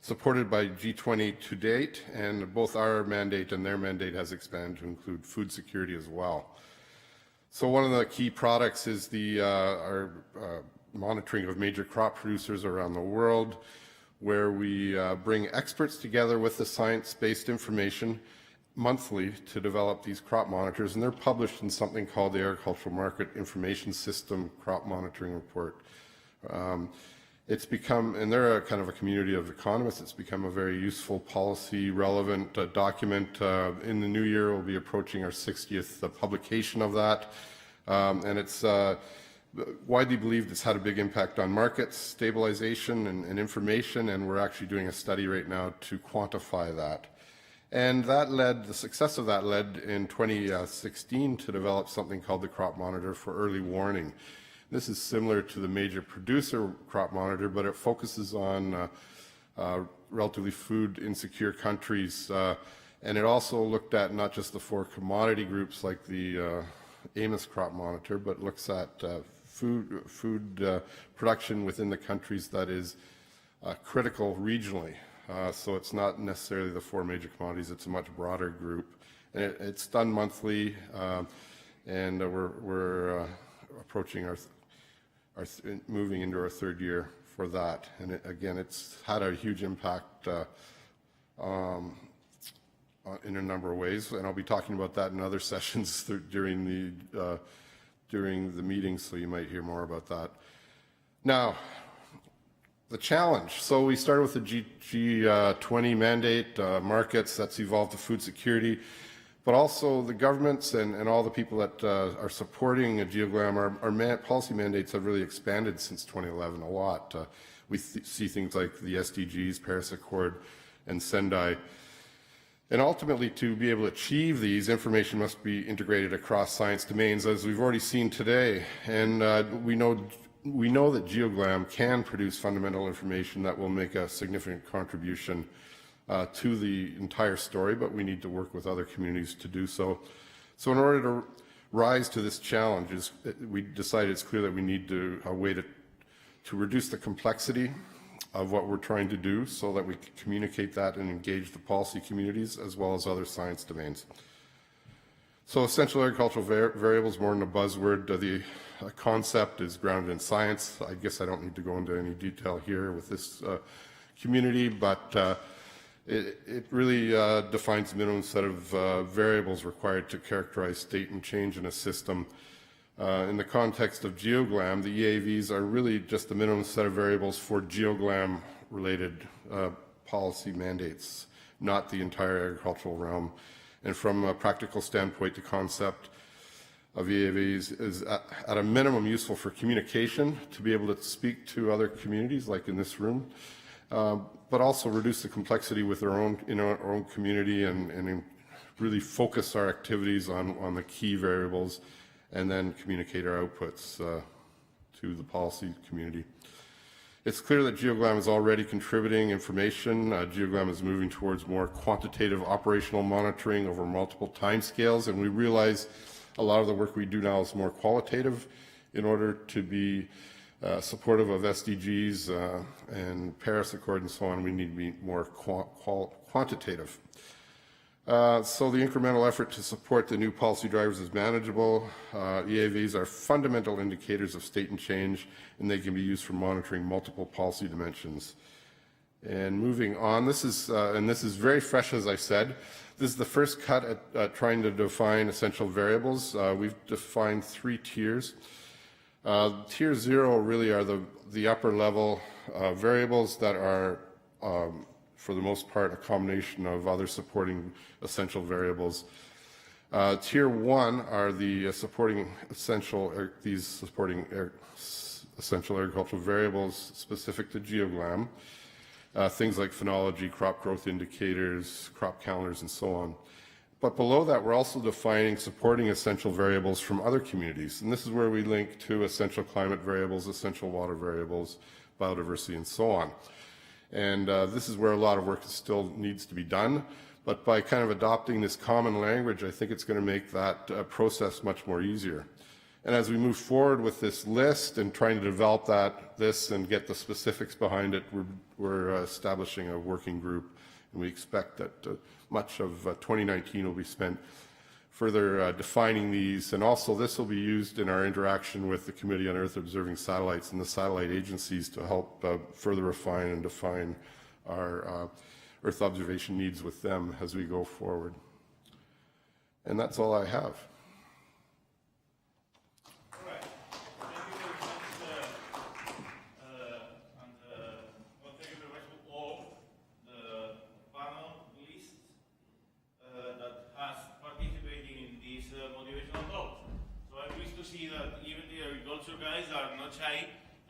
supported by G20 to date, and both our mandate and their mandate has expanded to include food security as well. So one of the key products is our monitoring of major crop producers around the world, where we bring experts together with the science-based information monthly to develop these crop monitors, and they're published in something called the Agricultural Market Information System Crop Monitoring Report. It's become, and they're a kind of a community of economists, it's become a very useful policy relevant document. In the new year, we'll be approaching our 60th publication of that, and it's widely believed it's had a big impact on markets, stabilization, and information, and we're actually doing a study right now to quantify that. And that led, the success of that led in 2016 to develop something called the Crop Monitor for Early Warning. This is similar to the major producer crop monitor, but it focuses on relatively food insecure countries, and it also looked at not just the 4 commodity groups like the Amos crop monitor, but looks at food production within the countries that is critical regionally. So it's not necessarily the 4 major commodities, it's a much broader group. And it's done monthly, and we're approaching moving into our 3rd year for that. And again, it's had a huge impact in a number of ways, and I'll be talking about that in other sessions during the meeting, so you might hear more about that. Now, the challenge. So we started with the G20 mandate, markets, that's evolved to food security. But also the governments and all the people that are supporting a GeoGlam, our policy mandates have really expanded since 2011 a lot. We see things like the SDGs, Paris Accord, and Sendai. And ultimately, to be able to achieve these, information must be integrated across science domains, as we've already seen today. And we know that GeoGlam can produce fundamental information that will make a significant contribution to the entire story, but we need to work with other communities to do so. So in order to rise to this challenge, we decided it's clear that we need a way to reduce the complexity of what we're trying to do so that we can communicate that and engage the policy communities as well as other science domains. So essential agricultural variables, more than a buzzword, the concept is grounded in science. I guess I don't need to go into any detail here with this community, but it really defines the minimum set of variables required to characterize state and change in a system. In the context of GeoGlam, the EAVs are really just the minimum set of variables for GeoGlam-related policy mandates, not the entire agricultural realm. And from a practical standpoint, the concept of EAVs is at a minimum useful for communication, to be able to speak to other communities, like in this room, but also reduce the complexity with our own community and really focus our activities on the key variables and then communicate our outputs to the policy community. It's clear that GeoGlam is already contributing information. GeoGlam is moving towards more quantitative operational monitoring over multiple timescales, and we realize a lot of the work we do now is more qualitative in order to be supportive of SDGs and Paris Accord and so on. We need to be more quantitative. So the incremental effort to support the new policy drivers is manageable. EAVs are fundamental indicators of state and change, and they can be used for monitoring multiple policy dimensions. And moving on, this is very fresh, as I said. This is the first cut at trying to define essential variables. We've defined 3 tiers. Tier 0 really are the upper level variables that are for the most part, a combination of other supporting essential variables. Tier 1 are the supporting essential agricultural variables specific to GeoGlam, things like phenology, crop growth indicators, crop calendars, and so on. But below that, we're also defining supporting essential variables from other communities, and this is where we link to essential climate variables, essential water variables, biodiversity, and so on. And this is where a lot of work still needs to be done. But by kind of adopting this common language, I think it's going to make that process much more easier. And as we move forward with this list and trying to develop this and get the specifics behind it, we're establishing a working group. And we expect that much of 2019 will be spent further defining these. And also this will be used in our interaction with the Committee on Earth Observing Satellites and the satellite agencies to help further refine and define our Earth observation needs with them as we go forward. And that's all I have.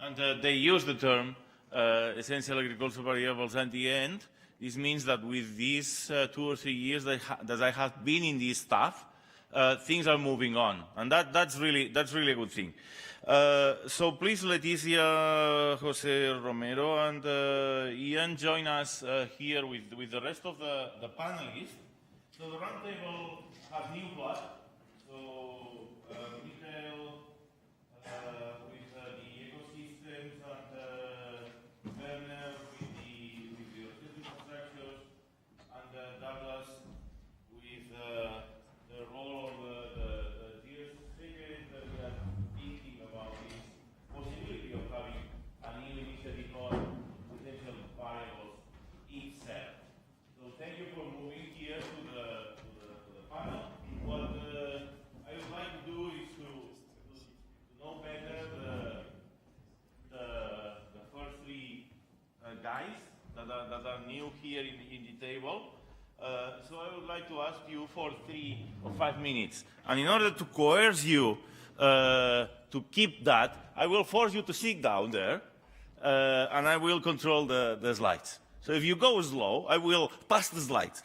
And they use the term essential agricultural variables at the end. This means that with these 2 or 3 years that I have been in this stuff, things are moving on, and that's really a good thing. So please, Leticia, Jose Romero, and Ian join us here with the rest of the panelists. So the roundtable has new blood. So Michael with the ecosystems, and Werner with the infrastructures, and Douglas with the role of the geospatial, that we are thinking about this possibility of having a new initiative on potential variables itself. So thank you for moving here to the panel. What I would like to do is to know better the first 3 guys that are new here in the table. So I would like to ask you for 3 or 5 minutes. And in order to coerce you to keep that, I will force you to sit down there, and I will control the slides. So if you go slow, I will pass the slides.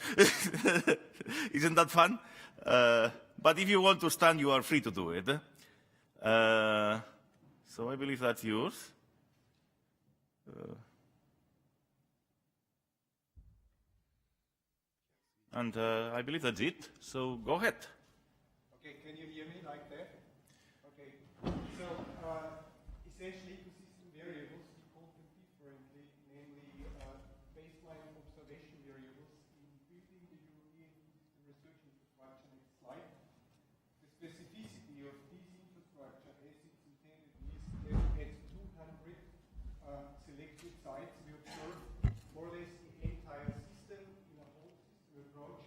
Isn't that fun? But if you want to stand, you are free to do it. So I believe that's yours. And I believe that's it. So go ahead. Okay, can you hear me like that? Okay. So essentially, ecosystem variables, we call them differently, namely baseline observation variables in building the European ecosystem research infrastructure. Next slide. The specificity of this infrastructure, as it's intended, is that at 200 selected sites, we observe more or less the entire system in a whole system approach,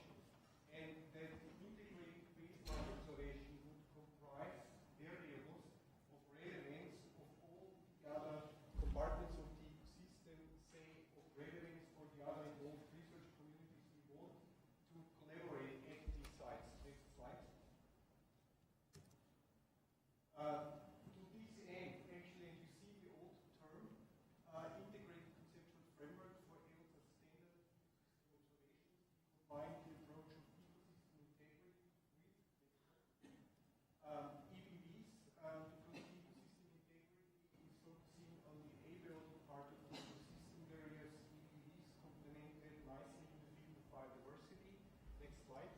and that the integrated baseline observation would comprise variables of relevance of all the other compartments of the ecosystem, say of relevance for the other involved research communities we want to collaborate at these sites. Next slide. To this end, actually, and you see the old term, integrated conceptual framework for ELSA standard ecosystem observations, combine the approach of ecosystem integrity with EBVs, because the ecosystem integrity is focusing on the able part of the ecosystem, whereas EBVs complemented nicely in the field of biodiversity. Next slide.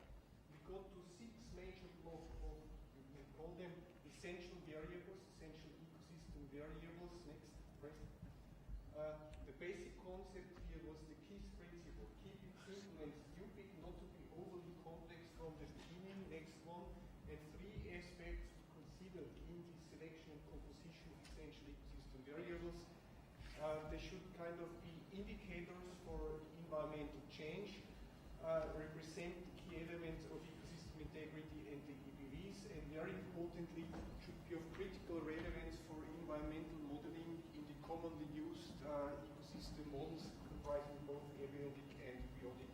We go to 6 major blocks of, you may call them essential variables, essential ecosystem variables. Next, press. The basic concept here was the KISS principle. Keep it simple and stupid, not to be overly complex from the beginning. Next one. And 3 aspects to consider in the selection and composition of essential ecosystem variables. They should kind of be indicators for environmental change, represent the key elements of ecosystem integrity and the EBVs, and very importantly, should be of critical relevance for environmental modeling in the commonly used ecosystem models comprising both abiotic and biotic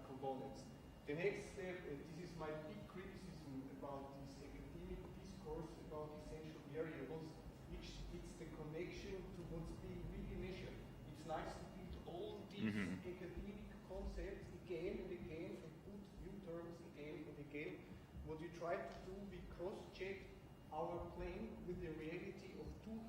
components. The next step, and this is my big criticism about this academic discourse about essential variables, which it's the connection to what's being really measured. It's nice to build all these academic concepts again and again and put new terms again and again. What we try to do, we cross-check our claim with the reality of 200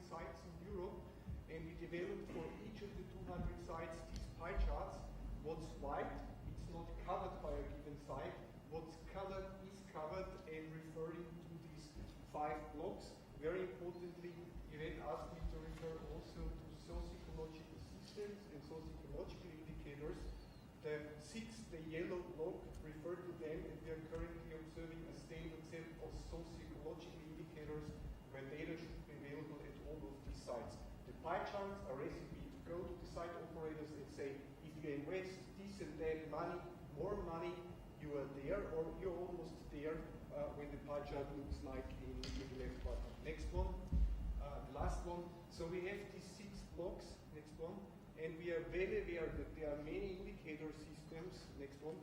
sites in Europe, and we developed for each of the 200 sites these pie charts. What's white, it's not covered by a given site. What's colored is covered, and referring to these 5 blocks. Very importantly, you had asked me to refer also to socio-ecological systems and socio-ecological indicators. The 6th, the yellow block, refer to them, and we are currently observing a standard set of socio-ecological indicators where data should be available at all of these sites. The pie charts are a recipe to go to the site operators and say, if you invest this and that money, more money, you are there, or you're almost there when the pie chart looks like in the left bottom. Next one, the last one. So we have these 6 blocks, next one, and we are very aware that there are many indicator systems, next one.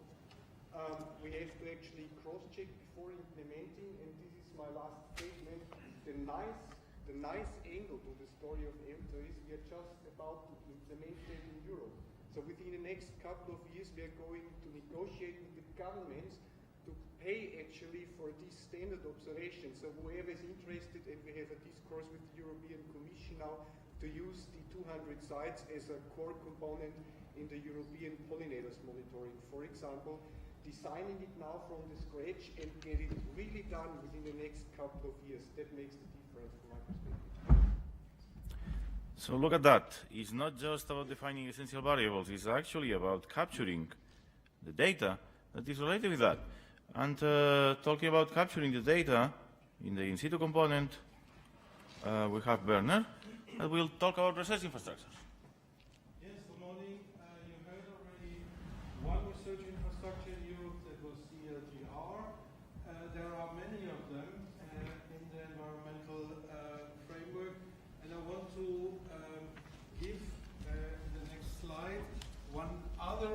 We have to actually cross-check before implementing, and this is my last statement. The nice angle to the story of ELSA is we are just about to implement it in Europe. So within the next couple of years, we are going to negotiate with the governments to pay actually for this standard observation. So whoever is interested, and we have a discourse with the European Commission now, to use the 200 sites as a core component in the European pollinators monitoring. For example, designing it now from the scratch and get it really done within the next couple of years. That makes the difference from my perspective. So look at that. It's not just about defining essential variables. It's actually about capturing the data that is related with that. And talking about capturing the data in the in situ component, we have Werner, and we'll talk about research infrastructures. Yes, good morning. You heard already one research infrastructure in Europe that was CLGR. There are many of them in the environmental framework, and I want to give in the next slide one other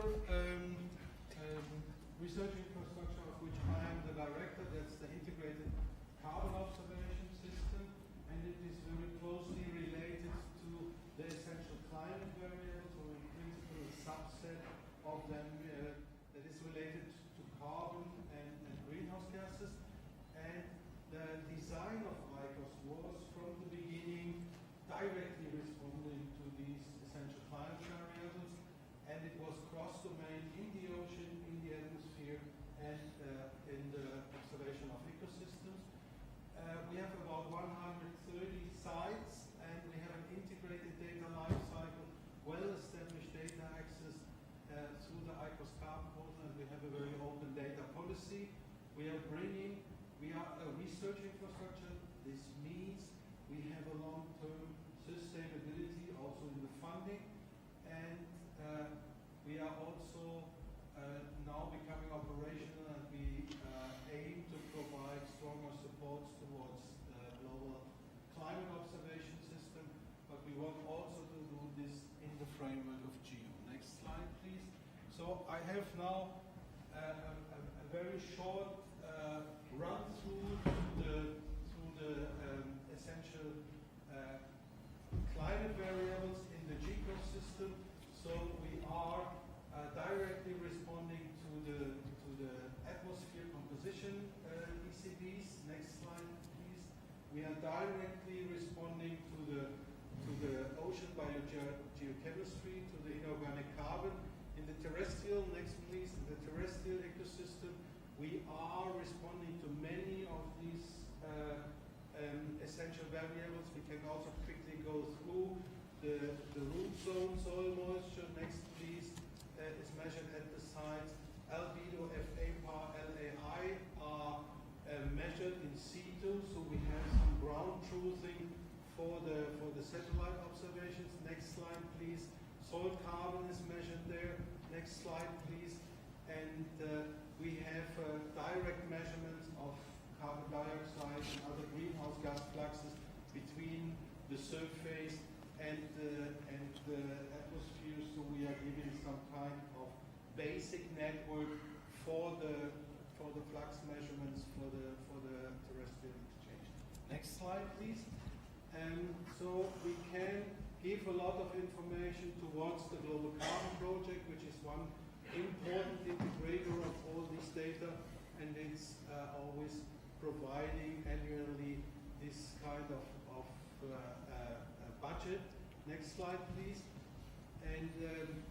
research infrastructure of which I am the director. That's the integrated carbon observation system, and it is very closely related to the essential climate variables, or in principle a subset of them that is related to carbon and greenhouse gases. And the design of ICOS was from the beginning directly responding to these essential climate variables, and it was cross-domain in the ocean, in the atmosphere, and in the observation of ecosystems. We have about 130 sites, and we have an integrated data lifecycle, well-established data access through the ICOS carbon portal, and we have a very open data policy. We are a research infrastructure. This means we have a long-term sustainability also in the funding, and we are also now becoming operational, and we aim to provide stronger support towards the global climate observation system, but we want also to do this in the framework of GEO. Next slide, please. So I have now a very short run through the essential climate variables in the GEO system. So we are directly responding to the atmosphere composition ECBs. Next slide, please. We are directly responding to the ocean biogeochemistry, to the inorganic carbon. In the terrestrial, next please, in the terrestrial ecosystem, we are responding to many of these essential variables. We can also quickly go through the root zone, soil moisture, next please, is measured at the sites. Albedo, FA-PAR, LAI are measured in situ, so we have some ground truthing for the satellite observations. Next slide, please. Soil carbon is measured there. Next slide, please. And we have direct measurements of carbon dioxide and other greenhouse gas fluxes between the surface and the atmosphere. So we are giving some kind of basic network for the flux measurements for the terrestrial exchange. Next slide, please. And so we can give a lot of information towards the Global Carbon Project, which is one important integrator of all this data, and it's always providing annually this kind of budget. Next slide, please. And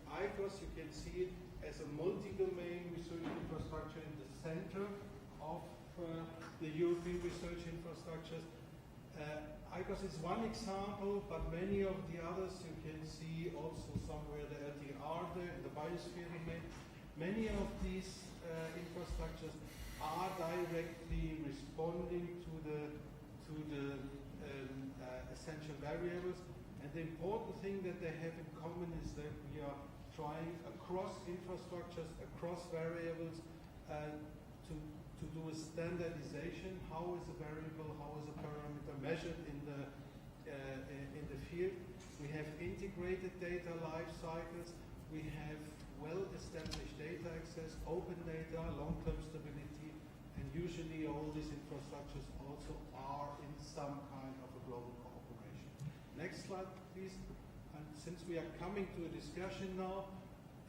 ICOS, you can see it as a multi-domain research infrastructure in the center of the European research infrastructures. ICOS is one example, but many of the others you can see also somewhere the LTR there in the biosphere domain. Many of these infrastructures are directly responding to the essential variables, and the important thing that they have in common is that we are trying across infrastructures, across variables, to do a standardization. How is a variable, how is a parameter measured in the field? We have integrated data life cycles. We have well-established data access, open data, long-term stability, and usually all these infrastructures also are in some kind of a global cooperation. Next slide, please. And since we are coming to a discussion now,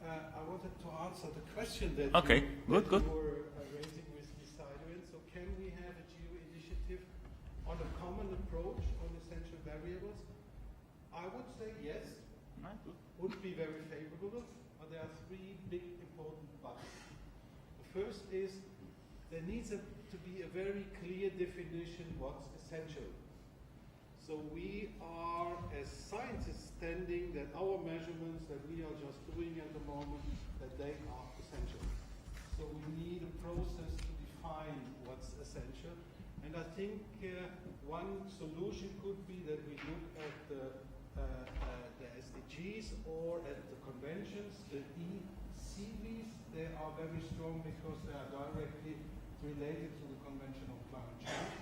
I wanted to answer the question that you were raising with Ms. Sidoin. So can we have a GEO initiative on a common approach on essential variables? I would say yes. Would be very favorable, but there are three big important buts. The first is there needs to be a very clear definition what's essential. So we are, as scientists, standing that our measurements that we are just doing at the moment, that they are essential. So we need a process to define what's essential. And I think one solution could be that we look at the SDGs or at the conventions, the ECBs. They are very strong because they are directly related to the Convention on Climate Change.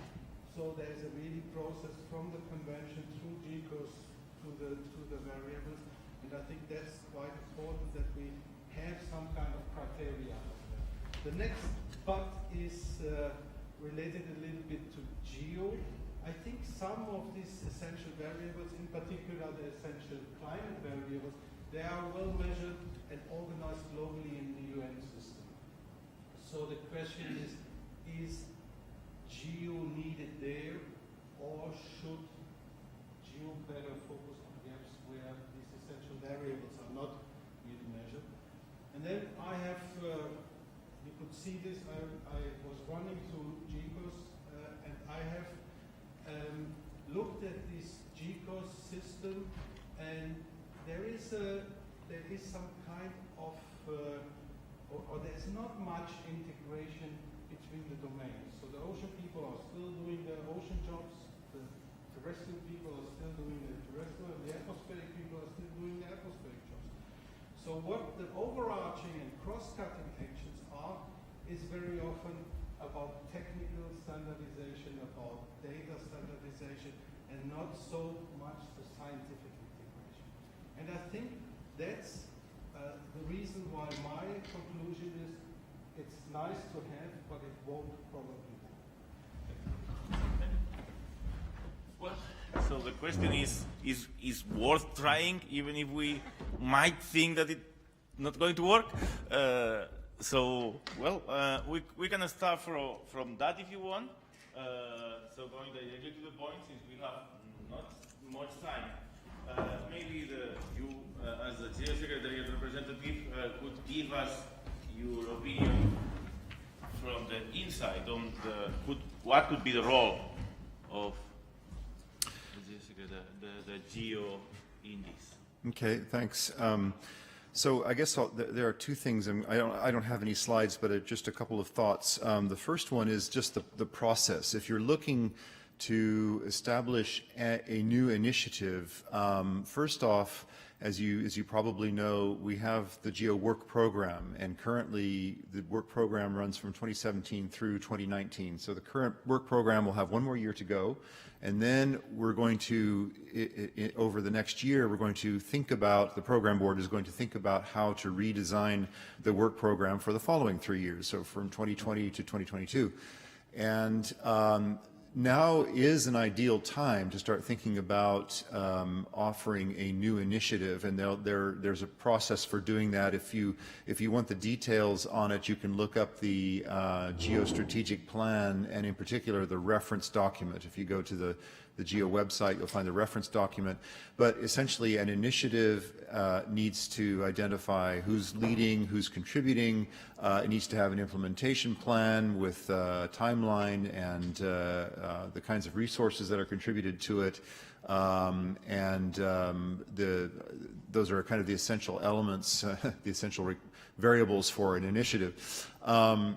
So there is a really process from the convention through GECOS to the variables, and I think that's quite important that we have some kind of criteria. The next but is related a little bit to GEO. I think some of these essential variables, in particular the essential climate variables, they are well measured and organized globally in the UN system. So the question is GEO needed there, or should GEO better focus on gaps where these essential variables are not really measured? And then I have, you could see this, I was running through GECOS, and I have looked at this GECOS system, and there is some kind of, or there's not much integration between the domains. So the ocean people are still doing their ocean jobs, the terrestrial people are still doing their terrestrial, and the atmospheric people are still doing their atmospheric jobs. So what the overarching and cross-cutting actions are is very often about technical standardization, about data standardization, and not so much the scientific integration. And I think that's the reason why my conclusion is it's nice to have, but it won't probably work. Well, so the question is worth trying, even if we might think that it's not going to work? We can start from that if you want. So going directly to the point, since we have not much time, maybe you, as the GEO Secretariat representative, could give us your opinion from the inside on what could be the role of the GEO in this. Okay, thanks. So I guess there are two things, and I don't have any slides, but just a couple of thoughts. The first one is just the process. If you're looking to establish a new initiative, first off, as you probably know, we have the GEO work program, and currently the work program runs from 2017 through 2019. So the current work program will have one more year to go, and then we're going to, over the next year, we're going to think about, the program board is going to think about how to redesign the work program for the following 3 years, so from 2020 to 2022. And now is an ideal time to start thinking about offering a new initiative, and there's a process for doing that. If you want the details on it, you can look up the GEO strategic plan, and in particular the reference document. If you go to the GEO website, you'll find the reference document. But essentially, an initiative needs to identify who's leading, who's contributing. It needs to have an implementation plan with timeline and the kinds of resources that are contributed to it. Those are kind of the essential elements, the essential variables for an initiative. So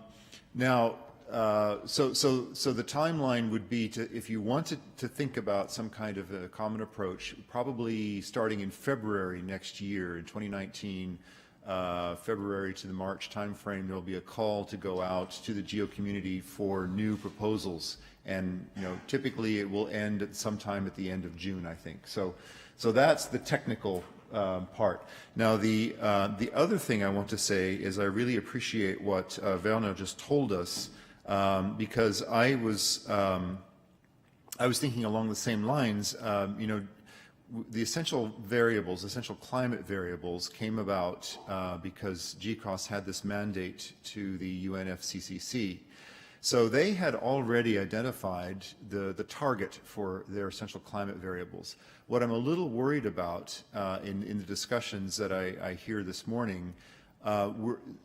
the timeline would be if you wanted to think about some kind of a common approach, probably starting in February next year, in 2019, February to the March timeframe, there'll be a call to go out to the GEO community for new proposals, and typically it will end at sometime at the end of June, I think. So that's the technical part. Now the other thing I want to say is I really appreciate what Werner just told us. Because I was thinking along the same lines. The essential variables, essential climate variables, came about because GECOS had this mandate to the UNFCCC. So they had already identified the target for their essential climate variables. What I'm a little worried about in the discussions that I hear this morning,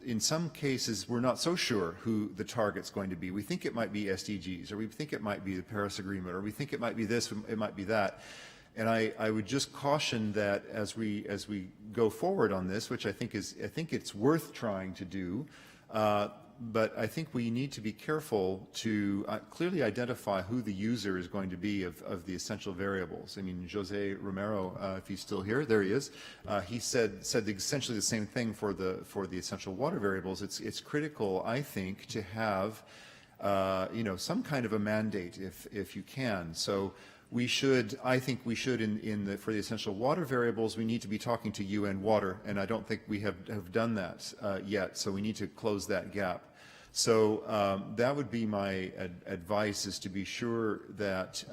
in some cases, we're not so sure who the target's going to be. We think it might be SDGs, or we think it might be the Paris Agreement, or we think it might be this, it might be that. And I would just caution that as we go forward on this, which I think it's worth trying to do, but I think we need to be careful to clearly identify who the user is going to be of the essential variables. I mean, Jose Romero, if he's still here, there he is. He said essentially the same thing for the essential water variables. It's critical, I think, to have some kind of a mandate if you can. So I think we should for the essential water variables, we need to be talking to UN Water, and I don't think we have done that yet, so we need to close that gap. So that would be my advice, is to be sure that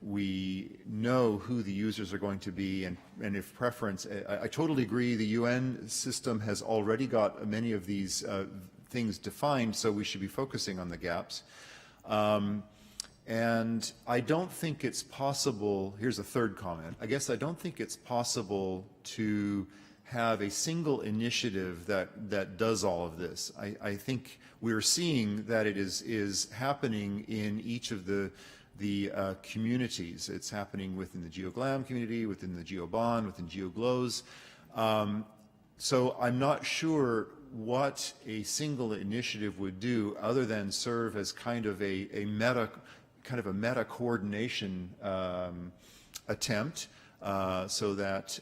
we know who the users are going to be, and if preference, I totally agree, the UN system has already got many of these things defined, so we should be focusing on the gaps. And I don't think it's possible, here's a third comment, I guess I don't think it's possible to have a single initiative that does all of this. I think we're seeing that it is happening in each of the communities. It's happening within the GeoGlam community, within the GeoBond, within GeoGlows. So I'm not sure what a single initiative would do other than serve as kind of a meta coordination attempt, so that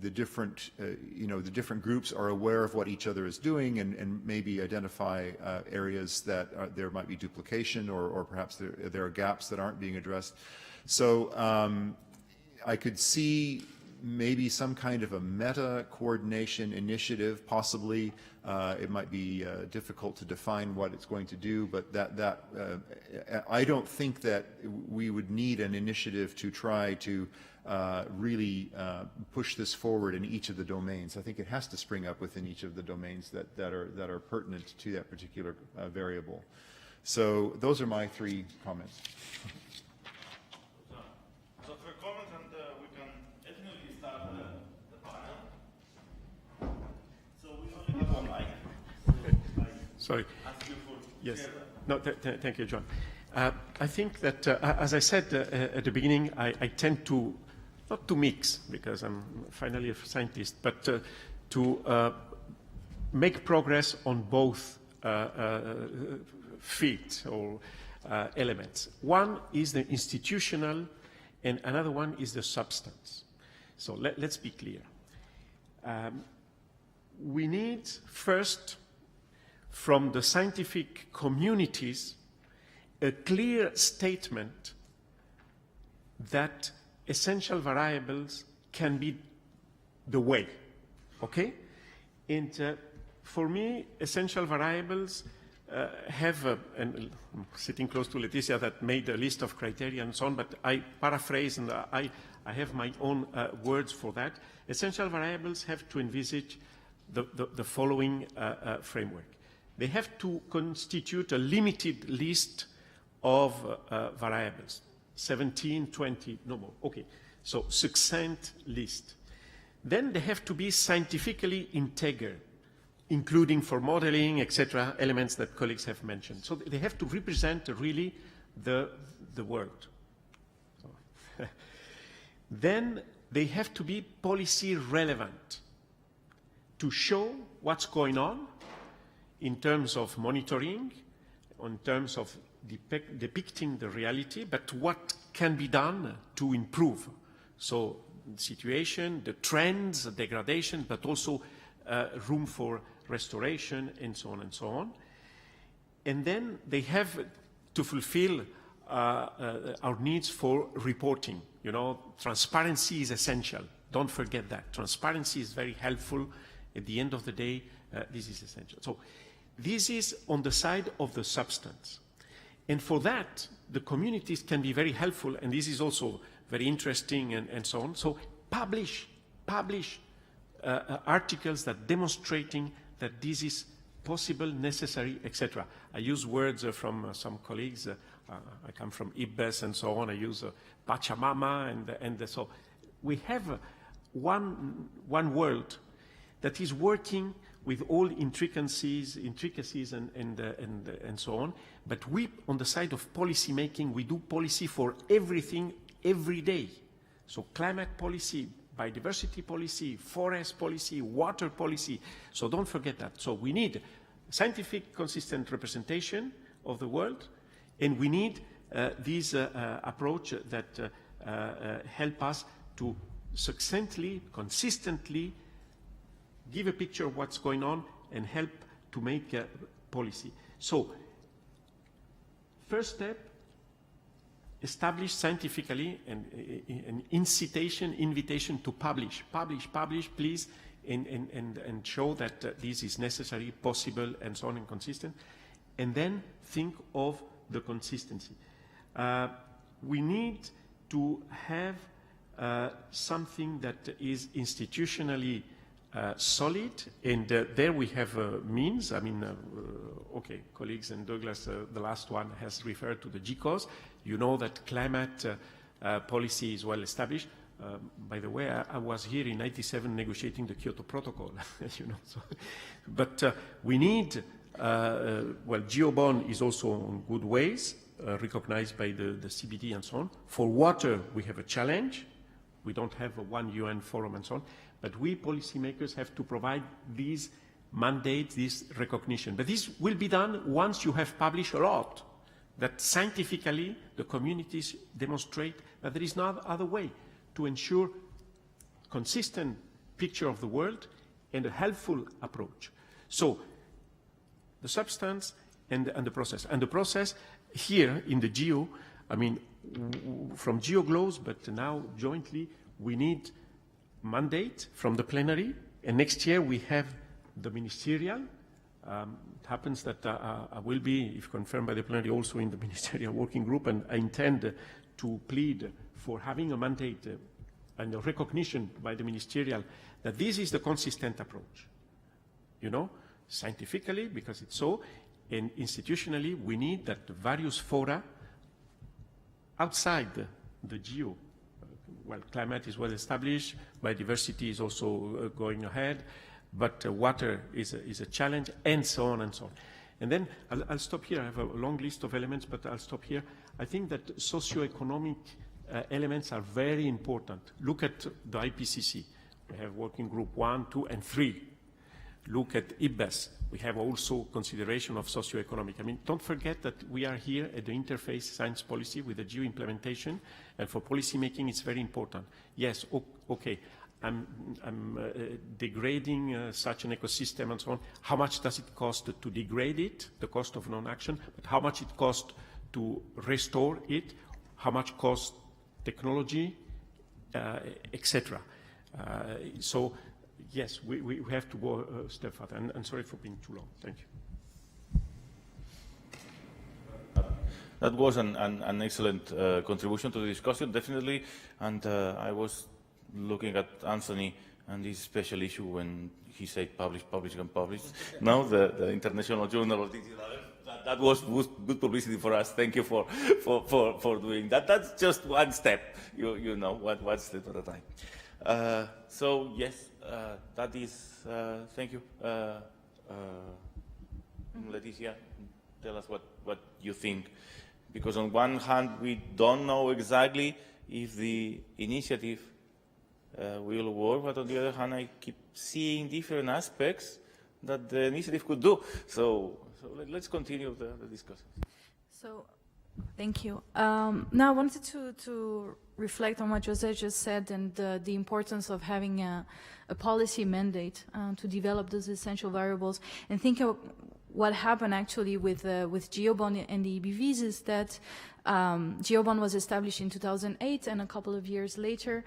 the different the different groups are aware of what each other is doing, and maybe identify areas that there might be duplication, or perhaps there are gaps that aren't being addressed. So I could see maybe some kind of a meta coordination initiative, possibly. It might be difficult to define what it's going to do, but I don't think that we would need an initiative to try to really push this forward in each of the domains. I think it has to spring up within each of the domains that are pertinent to that particular variable. So those are my 3 comments. So for comments, and we can definitely start the panel. So we only have one mic. Sorry. Ask you for yes. No, thank you, John. I think that, as I said at the beginning, I tend to, not to mix, because I'm finally a scientist, but to make progress on both fields or elements. One is the institutional, and another one is the substance. So let's be clear. We need first, from the scientific communities, a clear statement that essential variables can be the way, okay? And for me, essential variables have, and I'm sitting close to Leticia that made a list of criteria and so on, but I paraphrase, and I have my own words for that. Essential variables have to envisage the following framework. They have to constitute a limited list of variables, 17, 20, no more. Okay, so succinct list. Then they have to be scientifically integral, including for modeling, etc., elements that colleagues have mentioned. So they have to represent really the world. So then they have to be policy relevant, to show what's going on in terms of monitoring, in terms of depicting the reality, but what can be done to improve. So the situation, the trends, the degradation, but also room for restoration, and so on and so on. And then they have to fulfill our needs for reporting. You know, transparency is essential. Don't forget that. Transparency is very helpful. At the end of the day, this is essential. So this is on the side of the substance. And for that, the communities can be very helpful, and this is also very interesting and so on. So publish articles that demonstrating that this is possible, necessary, etc. I use words from some colleagues. I come from IBES and so on. I use Pachamama, and so we have one world that is working with all intricacies and so on. But we, on the side of policy making, we do policy for everything every day. So climate policy, biodiversity policy, forest policy, water policy. So don't forget that. So we need scientific consistent representation of the world, and we need this approach that help us to succinctly, consistently give a picture of what's going on and help to make policy. So, first step, establish scientifically an invitation to publish, please, and show that this is necessary, possible, and so on, and consistent. And then think of the consistency. We need to have something that is institutionally solid, and there we have means. I mean, okay, colleagues, and Douglas, the last one has referred to the GECOs. You know that climate policy is well established. By the way, I was here in '97 negotiating the Kyoto Protocol, you know. So, but we need, well, GeoBond is also on good ways, recognized by the CBD and so on. For water, we have a challenge. We don't have one UN forum and so on. But we policymakers have to provide these mandates, this recognition. But this will be done once you have published a lot, that scientifically the communities demonstrate that there is no other way to ensure consistent picture of the world and a helpful approach. So the substance and the process. And the process here in the GEO, I mean, from GeoGlows, but now jointly, we need mandate from the plenary, and next year we have the ministerial. It happens that I will be, if confirmed by the plenary, also in the ministerial working group, and I intend to plead for having a mandate and a recognition by the ministerial that this is the consistent approach. You know, scientifically, because it's so, and institutionally, we need that the various fora outside the GEO, well, climate is well established, biodiversity is also going ahead, but water is a challenge, and so on and so on. And then I'll stop here. I have a long list of elements, but I'll stop here. I think that socioeconomic elements are very important. Look at the IPCC. We have working group 1, 2, and 3. Look at IPBES. We have also consideration of socioeconomic. I mean, don't forget that we are here at the interface science policy with the GEO implementation, and for policy making, it's very important. Yes, okay, I'm degrading such an ecosystem and so on. How much does it cost to degrade it, the cost of non-action, but how much it costs to restore it, how much costs technology, etc. So, yes, we have to go a step further. And sorry for being too long. Thank you. That was an excellent contribution to the discussion, definitely. And I was looking at Anthony and this special issue when he said publish, publish, and publish. Now the International Journal of Digital Health, that was good publicity for us. Thank you for doing that. That's just one step, you know, one step at a time. So yes, that is, thank you. Leticia, tell us what you think. Because on one hand, we don't know exactly if the initiative will work, but on the other hand, I keep seeing different aspects that the initiative could do. So let's continue the discussion. So, thank you. Now I wanted to reflect on what Jose just said and the importance of having a policy mandate to develop those essential variables, and think of what happened actually with GeoBond and the EBVs is that GeoBond was established in 2008, and a couple of years later,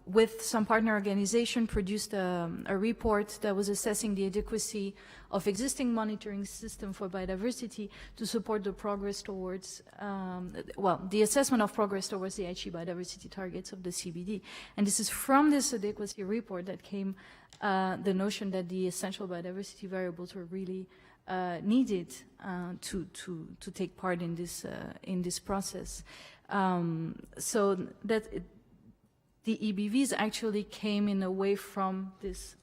with some partner organization, produced a report that was assessing the adequacy of existing monitoring system for biodiversity to support the progress towards, the assessment of progress towards the Aichi biodiversity targets of the CBD. And this is from this adequacy report that came the notion that the essential biodiversity variables were really needed to take part in this process. So that the EBVs actually came in away from this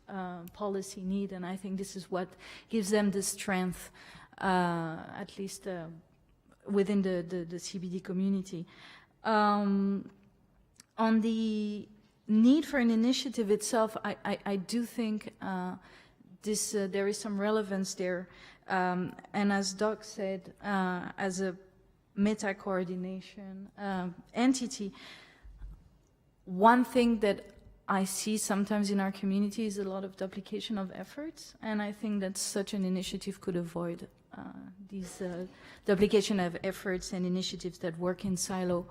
policy need, and I think this is what gives them the strength, at least within the CBD community. On the need for an initiative itself, I do think there is some relevance there. And as Doc said, as a meta-coordination entity, one thing that I see sometimes in our community is a lot of duplication of efforts, and I think that such an initiative could avoid these duplication of efforts and initiatives that work in silo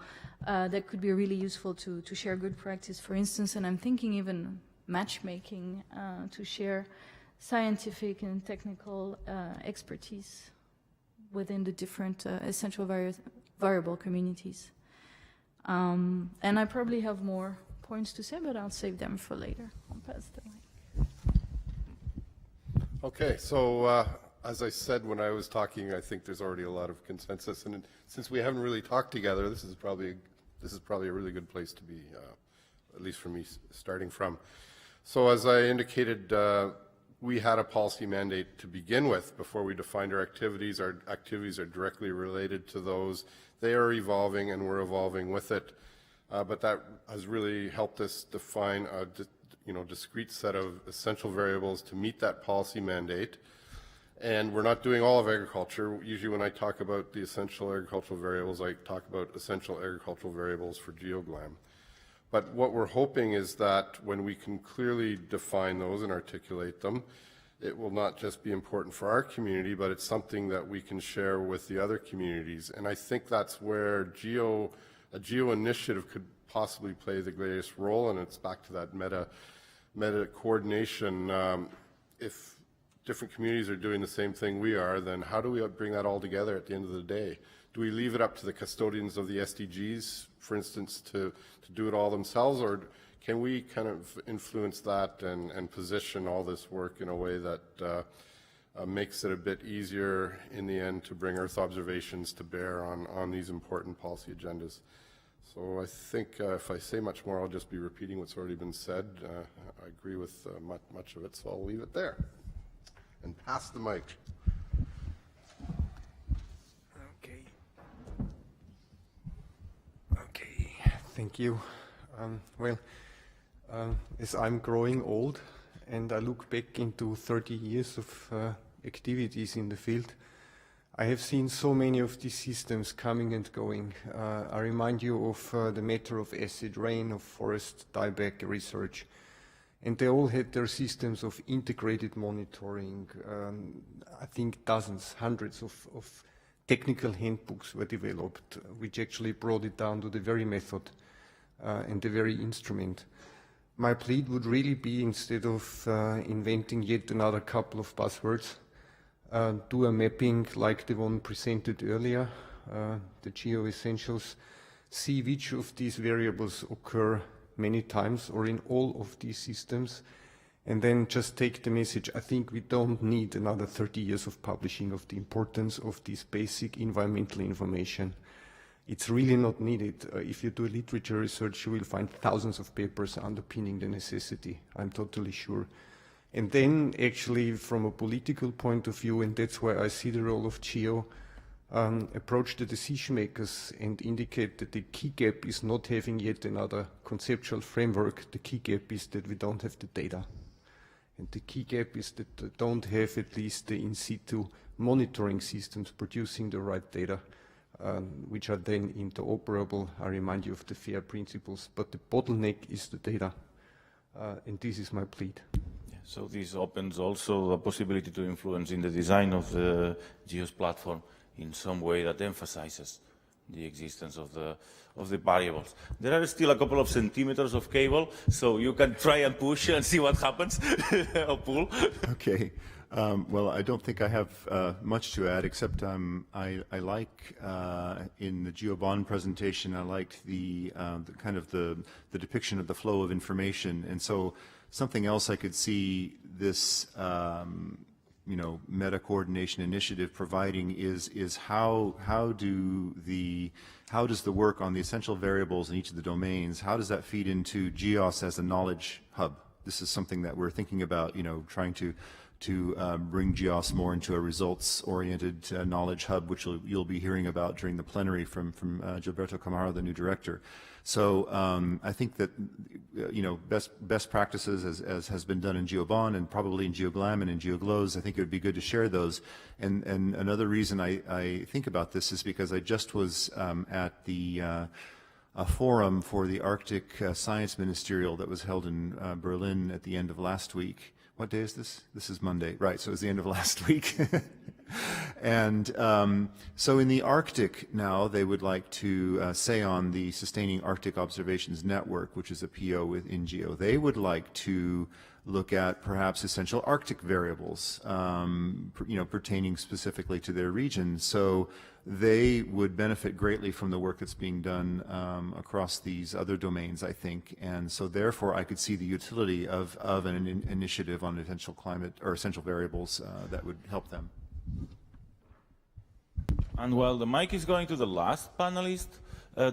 that could be really useful to share good practice, for instance. And I'm thinking even matchmaking to share scientific and technical expertise within the different essential variable communities. And I probably have more points to say, but I'll save them for later. I'll pass the mic. Okay, so as I said when I was talking, I think there's already a lot of consensus, and since we haven't really talked together, this is probably a really good place to be, at least for me, starting from. So as I indicated, we had a policy mandate to begin with before we defined our activities. Our activities are directly related to those. They are evolving, and we're evolving with it. But that has really helped us define a discrete set of essential variables to meet that policy mandate. And we're not doing all of agriculture. Usually when I talk about the essential agricultural variables, I talk about essential agricultural variables for GeoGlam. But what we're hoping is that when we can clearly define those and articulate them, it will not just be important for our community, but it's something that we can share with the other communities. And I think that's where a GEO initiative could possibly play the greatest role, and it's back to that meta coordination. If different communities are doing the same thing we are, then how do we bring that all together at the end of the day? Do we leave it up to the custodians of the SDGs, for instance, to do it all themselves, or can we kind of influence that and position all this work in a way that makes it a bit easier in the end to bring Earth observations to bear on these important policy agendas? So I think if I say much more, I'll just be repeating what's already been said. I agree with much of it, so I'll leave it there and pass the mic. Okay, thank you. As I'm growing old and I look back into 30 years of activities in the field, I have seen so many of these systems coming and going. I remind you of the matter of acid rain, of forest dieback research, and they all had their systems of integrated monitoring. I think dozens, hundreds of technical handbooks were developed, which actually brought it down to the very method and the very instrument. My plea would really be, instead of inventing yet another couple of buzzwords, do a mapping like the one presented earlier, the GEO Essentials, see which of these variables occur many times or in all of these systems, and then just take the message. I think we don't need another 30 years of publishing of the importance of this basic environmental information. It's really not needed. If you do literature research, you will find thousands of papers underpinning the necessity, I'm totally sure. And then actually from a political point of view, and that's why I see the role of GEO, approach the decision makers and indicate that the key gap is not having yet another conceptual framework. The key gap is that we don't have the data. And the key gap is that we don't have at least the in situ monitoring systems producing the right data, which are then interoperable. I remind you of the FAIR principles, but the bottleneck is the data. And this is my plea. So this opens also the possibility to influence in the design of the GEOS platform in some way that emphasizes the existence of the variables. There are still a couple of centimeters of cable, so you can try and push and see what happens, or pull. Okay. Well, I don't think I have much to add, except I like in the GeoBond presentation, I liked the kind of the depiction of the flow of information, and so something else I could see this meta coordination initiative providing is how does the work on the essential variables in each of the domains, how does that feed into GEOS as a knowledge hub? This is something that we're thinking about, trying to bring GEOS more into a results-oriented knowledge hub, which you'll be hearing about during the plenary from Gilberto Camara, the new director. So I think that best practices, as has been done in GeoBond and probably in GeoGlam and in GeoGlows, I think it would be good to share those. And another reason I think about this is because I just was at the a forum for the Arctic Science Ministerial that was held in Berlin at the end of last week. What day is this? This is Monday. Right, so it was the end of last week. And so in the Arctic now, they would like to say on the Sustaining Arctic Observations Network, which is a PO within GEO, they would like to look at perhaps essential Arctic variables, pertaining specifically to their region. So they would benefit greatly from the work that's being done across these other domains, I think. And so therefore, I could see the utility of an initiative on essential climate or essential variables that would help them. And while the mic is going to the last panelist,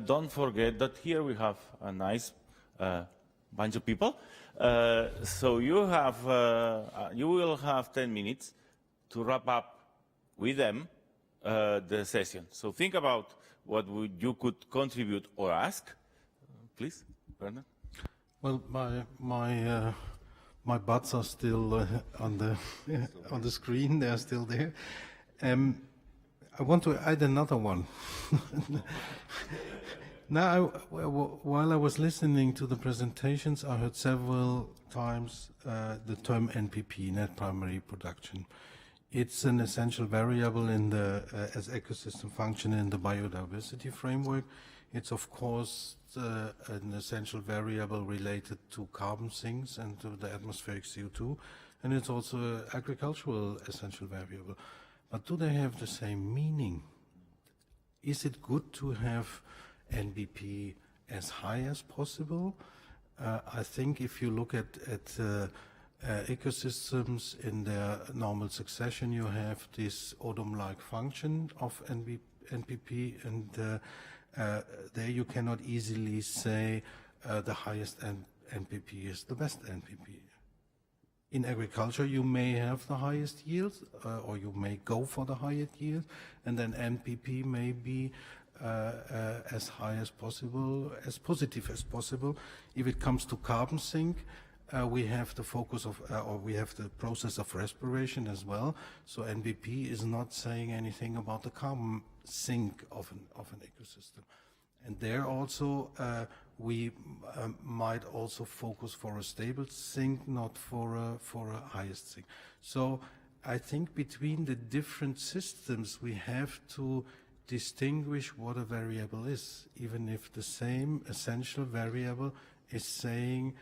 don't forget that here we have a nice bunch of people. So you will have 10 minutes to wrap up with them the session. So think about what you could contribute or ask. Please, Bernard. Well, my butts are still on the screen. They are still there. I want to add another one. Now, while I was listening to the presentations, I heard several times the term NPP, net primary production. It's an essential variable in the as ecosystem function in the biodiversity framework. It's of course an essential variable related to carbon sinks and to the atmospheric CO2, and it's also an agricultural essential variable. But do they have the same meaning? Is it good to have NBP as high as possible? I think if you look at ecosystems in their normal succession, you have this Odom-like function of NPP, and there you cannot easily say the highest NPP is the best NPP. In agriculture, you may have the highest yields, or you may go for the highest yield, and then NPP may be as high as possible, as positive as possible. If it comes to carbon sink, we have the focus of, or we have the process of respiration as well. So NBP is not saying anything about the carbon sink of an ecosystem. And there also, we might also focus for a stable sink, not for a highest sink. So I think between the different systems, we have to distinguish what a variable is, even if the same essential variable is saying,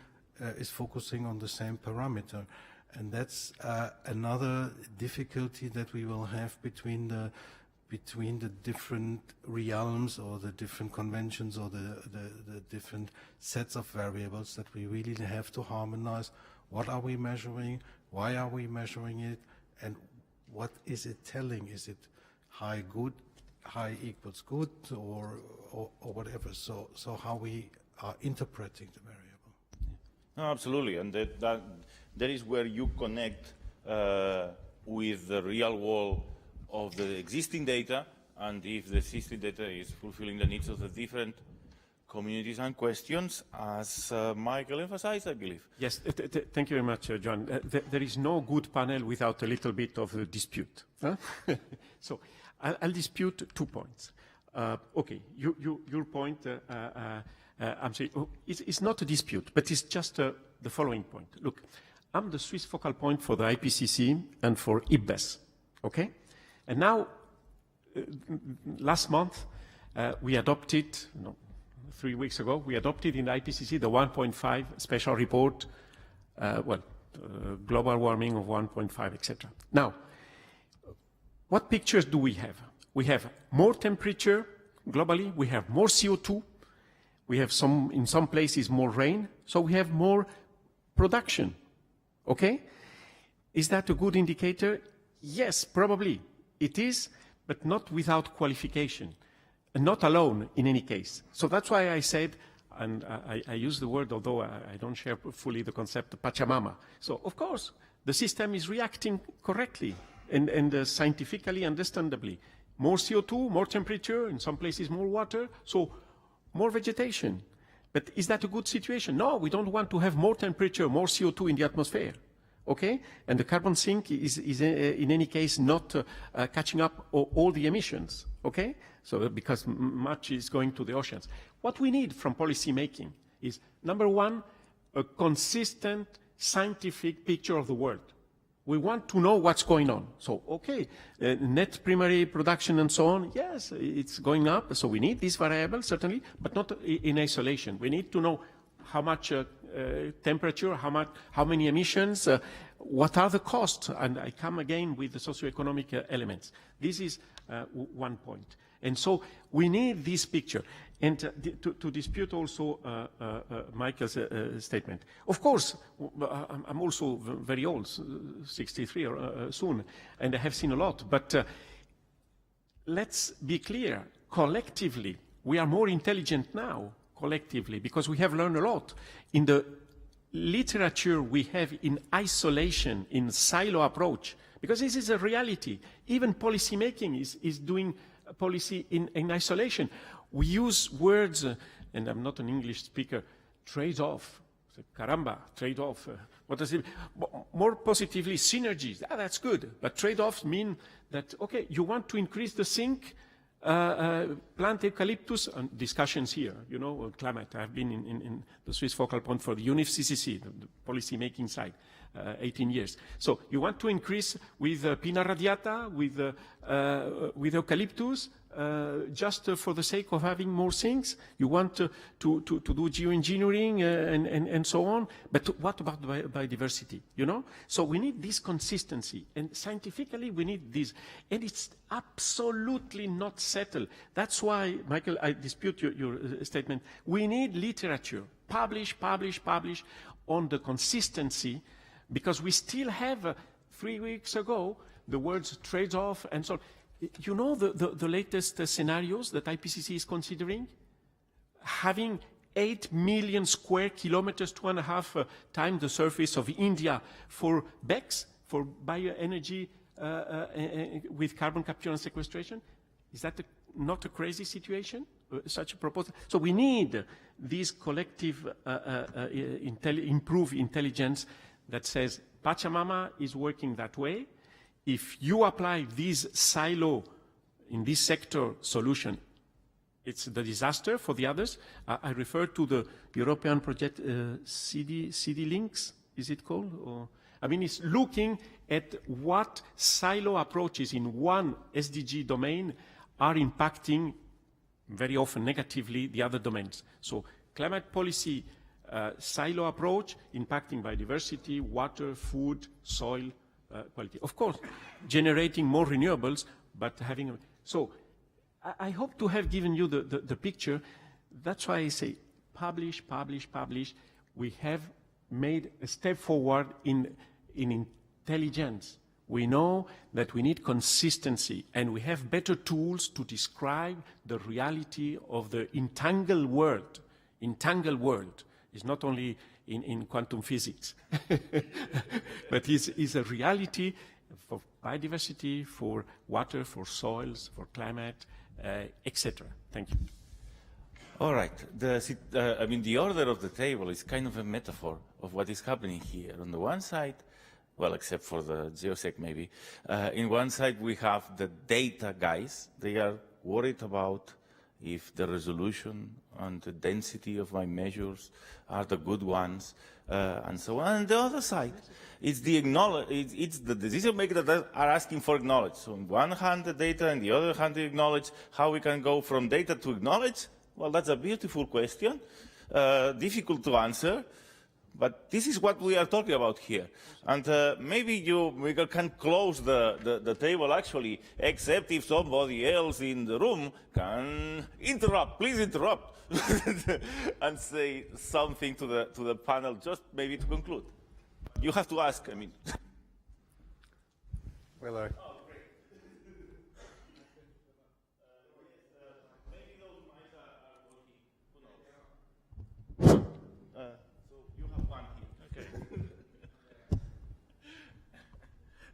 is focusing on the same parameter. And that's another difficulty that we will have between the different realms or the different conventions or the different sets of variables that we really have to harmonize. What are we measuring? Why are we measuring it? And what is it telling? Is it high good, high equals good, or whatever? So how we are interpreting the variable. No, absolutely, and that is where you connect with the real world of the existing data, and if the existing data is fulfilling the needs of the different communities and questions, as Michael emphasized, I believe. Yes, thank you very much, John. There is no good panel without a little bit of a dispute. Huh? So I'll dispute 2 points. Okay, your point, I'm saying, it's not a dispute, but it's just the following point. Look, I'm the Swiss focal point for the IPCC and for IPBES, okay? And now, last month, we adopted, 3 weeks ago, we adopted in the IPCC the 1.5 special report, global warming of 1.5, etc. Now, what pictures do we have? We have more temperature globally, we have more CO2, we have in some places more rain, so we have more production, okay? Is that a good indicator? Yes, probably. It is, but not without qualification, and not alone in any case. So that's why I said, and I use the word, although I don't share fully the concept of Pachamama. So, of course, the system is reacting correctly and scientifically understandably. More CO2, more temperature, in some places more water, so more vegetation. But is that a good situation? No, we don't want to have more temperature, more CO2 in the atmosphere. Okay? And the carbon sink is in any case not catching up all the emissions. Okay? So because much is going to the oceans. What we need from policy making is, number one, a consistent scientific picture of the world. We want to know what's going on. So, okay, net primary production and so on, yes, it's going up. So we need these variables, certainly, but not in isolation. We need to know how much temperature, how many emissions, what are the costs. And I come again with the socioeconomic elements. This is one point. And so we need this picture. And to dispute also Michael's statement. Of course, I'm also very old, 63 soon, and I have seen a lot. But let's be clear, collectively, we are more intelligent now, collectively, because we have learned a lot. In the literature we have in isolation, in silo approach, because this is a reality. Even policy making is doing policy in isolation. We use words, and I'm not an English speaker, trade-off. Caramba, trade-off. What does it mean? More positively, synergies. That's good. But trade-offs mean that, okay, you want to increase the sink, plant eucalyptus, and discussions here, you know, climate. I've been in the Swiss focal point for the UNIF-CCC, the policy-making side, 18 years. So you want to increase with Pina radiata, with eucalyptus, just for the sake of having more things. You want to do geoengineering and so on. But what about biodiversity, you know? So we need this consistency. And scientifically, we need this. And it's absolutely not settled. That's why, Michael, I dispute your statement. We need literature. Publish on the consistency, because we still have, 3 weeks ago, the words trade-off and so on. You know the latest scenarios that IPCC is considering? Having 8 million square kilometers, 2.5 times the surface of India for BECCS, for bioenergy with carbon capture and sequestration. Is that not a crazy situation, such a proposal? So we need this collective improved intelligence that says Pachamama is working that way. If you apply this silo in this sector solution, it's the disaster for the others. I refer to the European project CD Links, is it called? Or, I mean, it's looking at what silo approaches in one SDG domain are impacting very often negatively the other domains. So climate policy silo approach impacting biodiversity, water, food, soil, quality. Of course, generating more renewables, but having... So I hope to have given you the picture. That's why I say publish. We have made a step forward in intelligence. We know that we need consistency, and we have better tools to describe the reality of the entangled world. Entangled world is not only in quantum physics, but is a reality for biodiversity, for water, for soils, for climate, etc. Thank you. All right. I mean, the order of the table is kind of a metaphor of what is happening here. On the one side, well, except for the geosec maybe, in one side we have the data guys. They are worried about if the resolution and the density of my measures are the good ones, and so on. And the other side, it's the decision makers that are asking for knowledge. So on one hand the data, and the other hand the knowledge. How we can go from data to knowledge? Well, that's a beautiful question, difficult to answer, but this is what we are talking about here. And maybe we can close the table actually, except if somebody else in the room can interrupt, please interrupt, and say something to the panel, just maybe to conclude. You have to ask, I mean. Well,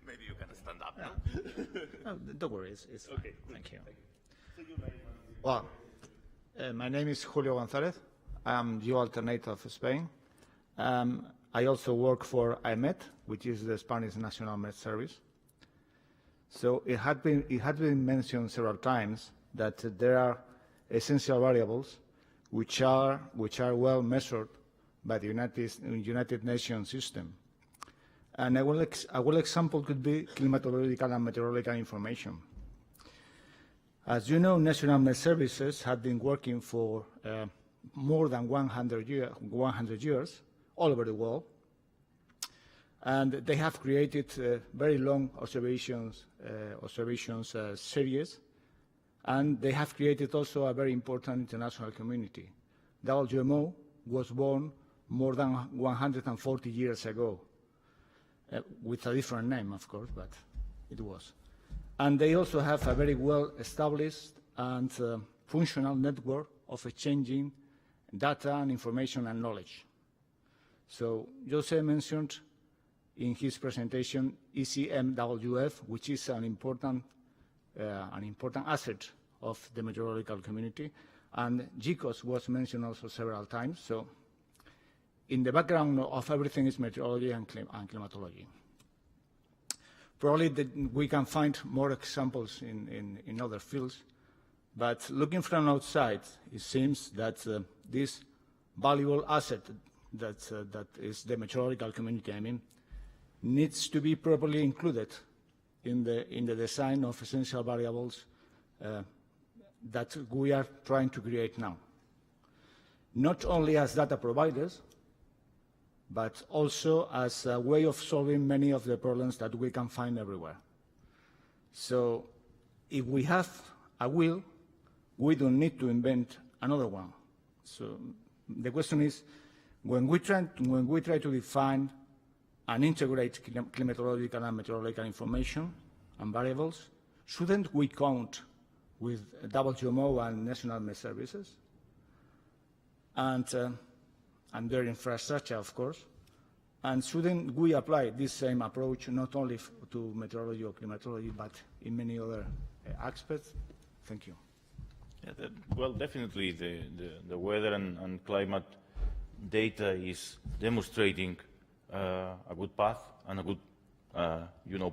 Maybe you can stand up now. Oh, don't worry, it's okay. Thank you. Well, my name is Julio González. I'm GEO Alternative of Spain. I also work for IMET, which is the Spanish National Met Service. So it had been mentioned several times that there are essential variables which are well measured by the United Nations system. And a well example could be climatological and meteorological information. As you know, National Met Services have been working for more than 100 years all over the world. And they have created very long observations series, and they have created also a very important international community. WMO was born more than 140 years ago, with a different name, of course, but it was. And they also have a very well-established and functional network of exchanging data and information and knowledge. So Jose mentioned in his presentation ECMWF, which is an important asset of the meteorological community, and GECOS was mentioned also several times. So in the background of everything is meteorology and climatology. Probably we can find more examples in other fields, but looking from outside, it seems that this valuable asset that is the meteorological community, needs to be properly included in the design of essential variables that we are trying to create now. Not only as data providers, but also as a way of solving many of the problems that we can find everywhere. So if we have a will, we don't need to invent another one. So the question is, when we try to define and integrate climatological and meteorological information and variables, shouldn't we count with WMO and National Met Services and their infrastructure, of course? And shouldn't we apply this same approach not only to meteorology or climatology, but in many other aspects? Thank you. Yeah, well, definitely the weather and climate data is demonstrating a good path and a good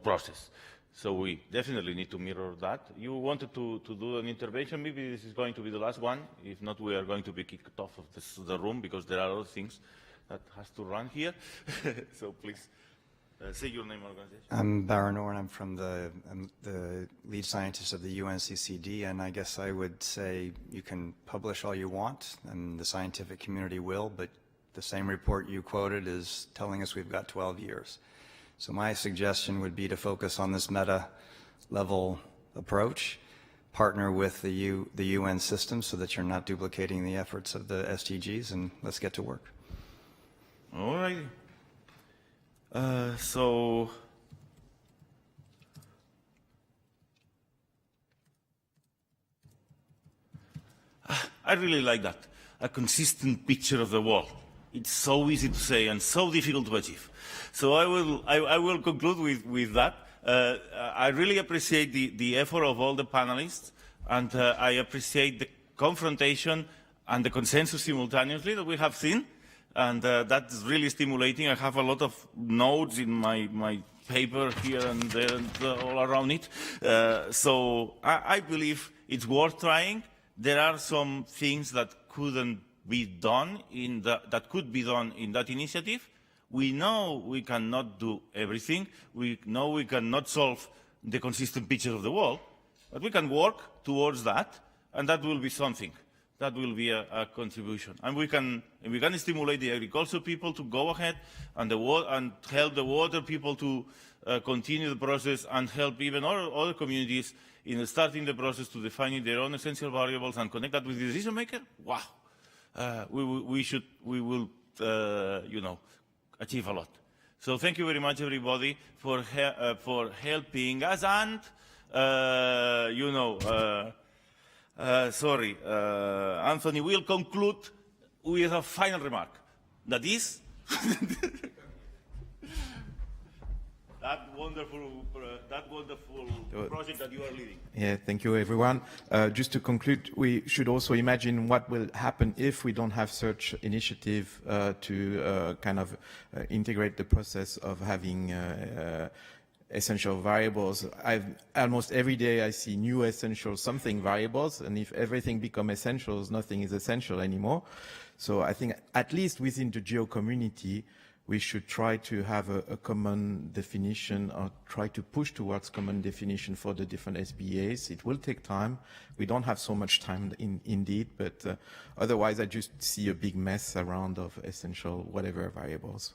process. So we definitely need to mirror that. You wanted to do an intervention. Maybe this is going to be the last one. If not, we are going to be kicked off of the room because there are other things that has to run here. So please say your name and organization. I'm Baron Orr, and I'm from the lead scientist of the UNCCD, and I guess I would say you can publish all you want, and the scientific community will, but the same report you quoted is telling us we've got 12 years. So my suggestion would be to focus on this meta-level approach, partner with the UN system so that you're not duplicating the efforts of the SDGs, and let's get to work. All right. So I really like that, a consistent picture of the world. It's so easy to say and so difficult to achieve. So I will conclude with that. I really appreciate the effort of all the panelists, and I appreciate the confrontation and the consensus simultaneously that we have seen, and that's really stimulating. I have a lot of notes in my paper here and there and all around it. So I believe it's worth trying. There are some things that couldn't be done that could be done in that initiative. We know we cannot do everything. We know we cannot solve the consistent picture of the world, but we can work towards that, and that will be something. That will be a contribution. And we can stimulate the agriculture people to go ahead and help the water people to continue the process, and help even other communities in starting the process to defining their own essential variables and connect that with the decision maker. Wow. We will achieve a lot. So thank you very much, everybody, for helping us. And Anthony will conclude with a final remark. That is that wonderful project that you are leading. Yeah, thank you, everyone. Just to conclude, we should also imagine what will happen if we don't have such initiative to integrate the process of having essential variables. Almost every day I see new essential something variables, and if everything becomes essentials, nothing is essential anymore. So I think at least within the GEO community, we should try to have a common definition or try to push towards common definition for the different SBAs. It will take time. We don't have so much time indeed, but otherwise I just see a big mess around of essential whatever variables.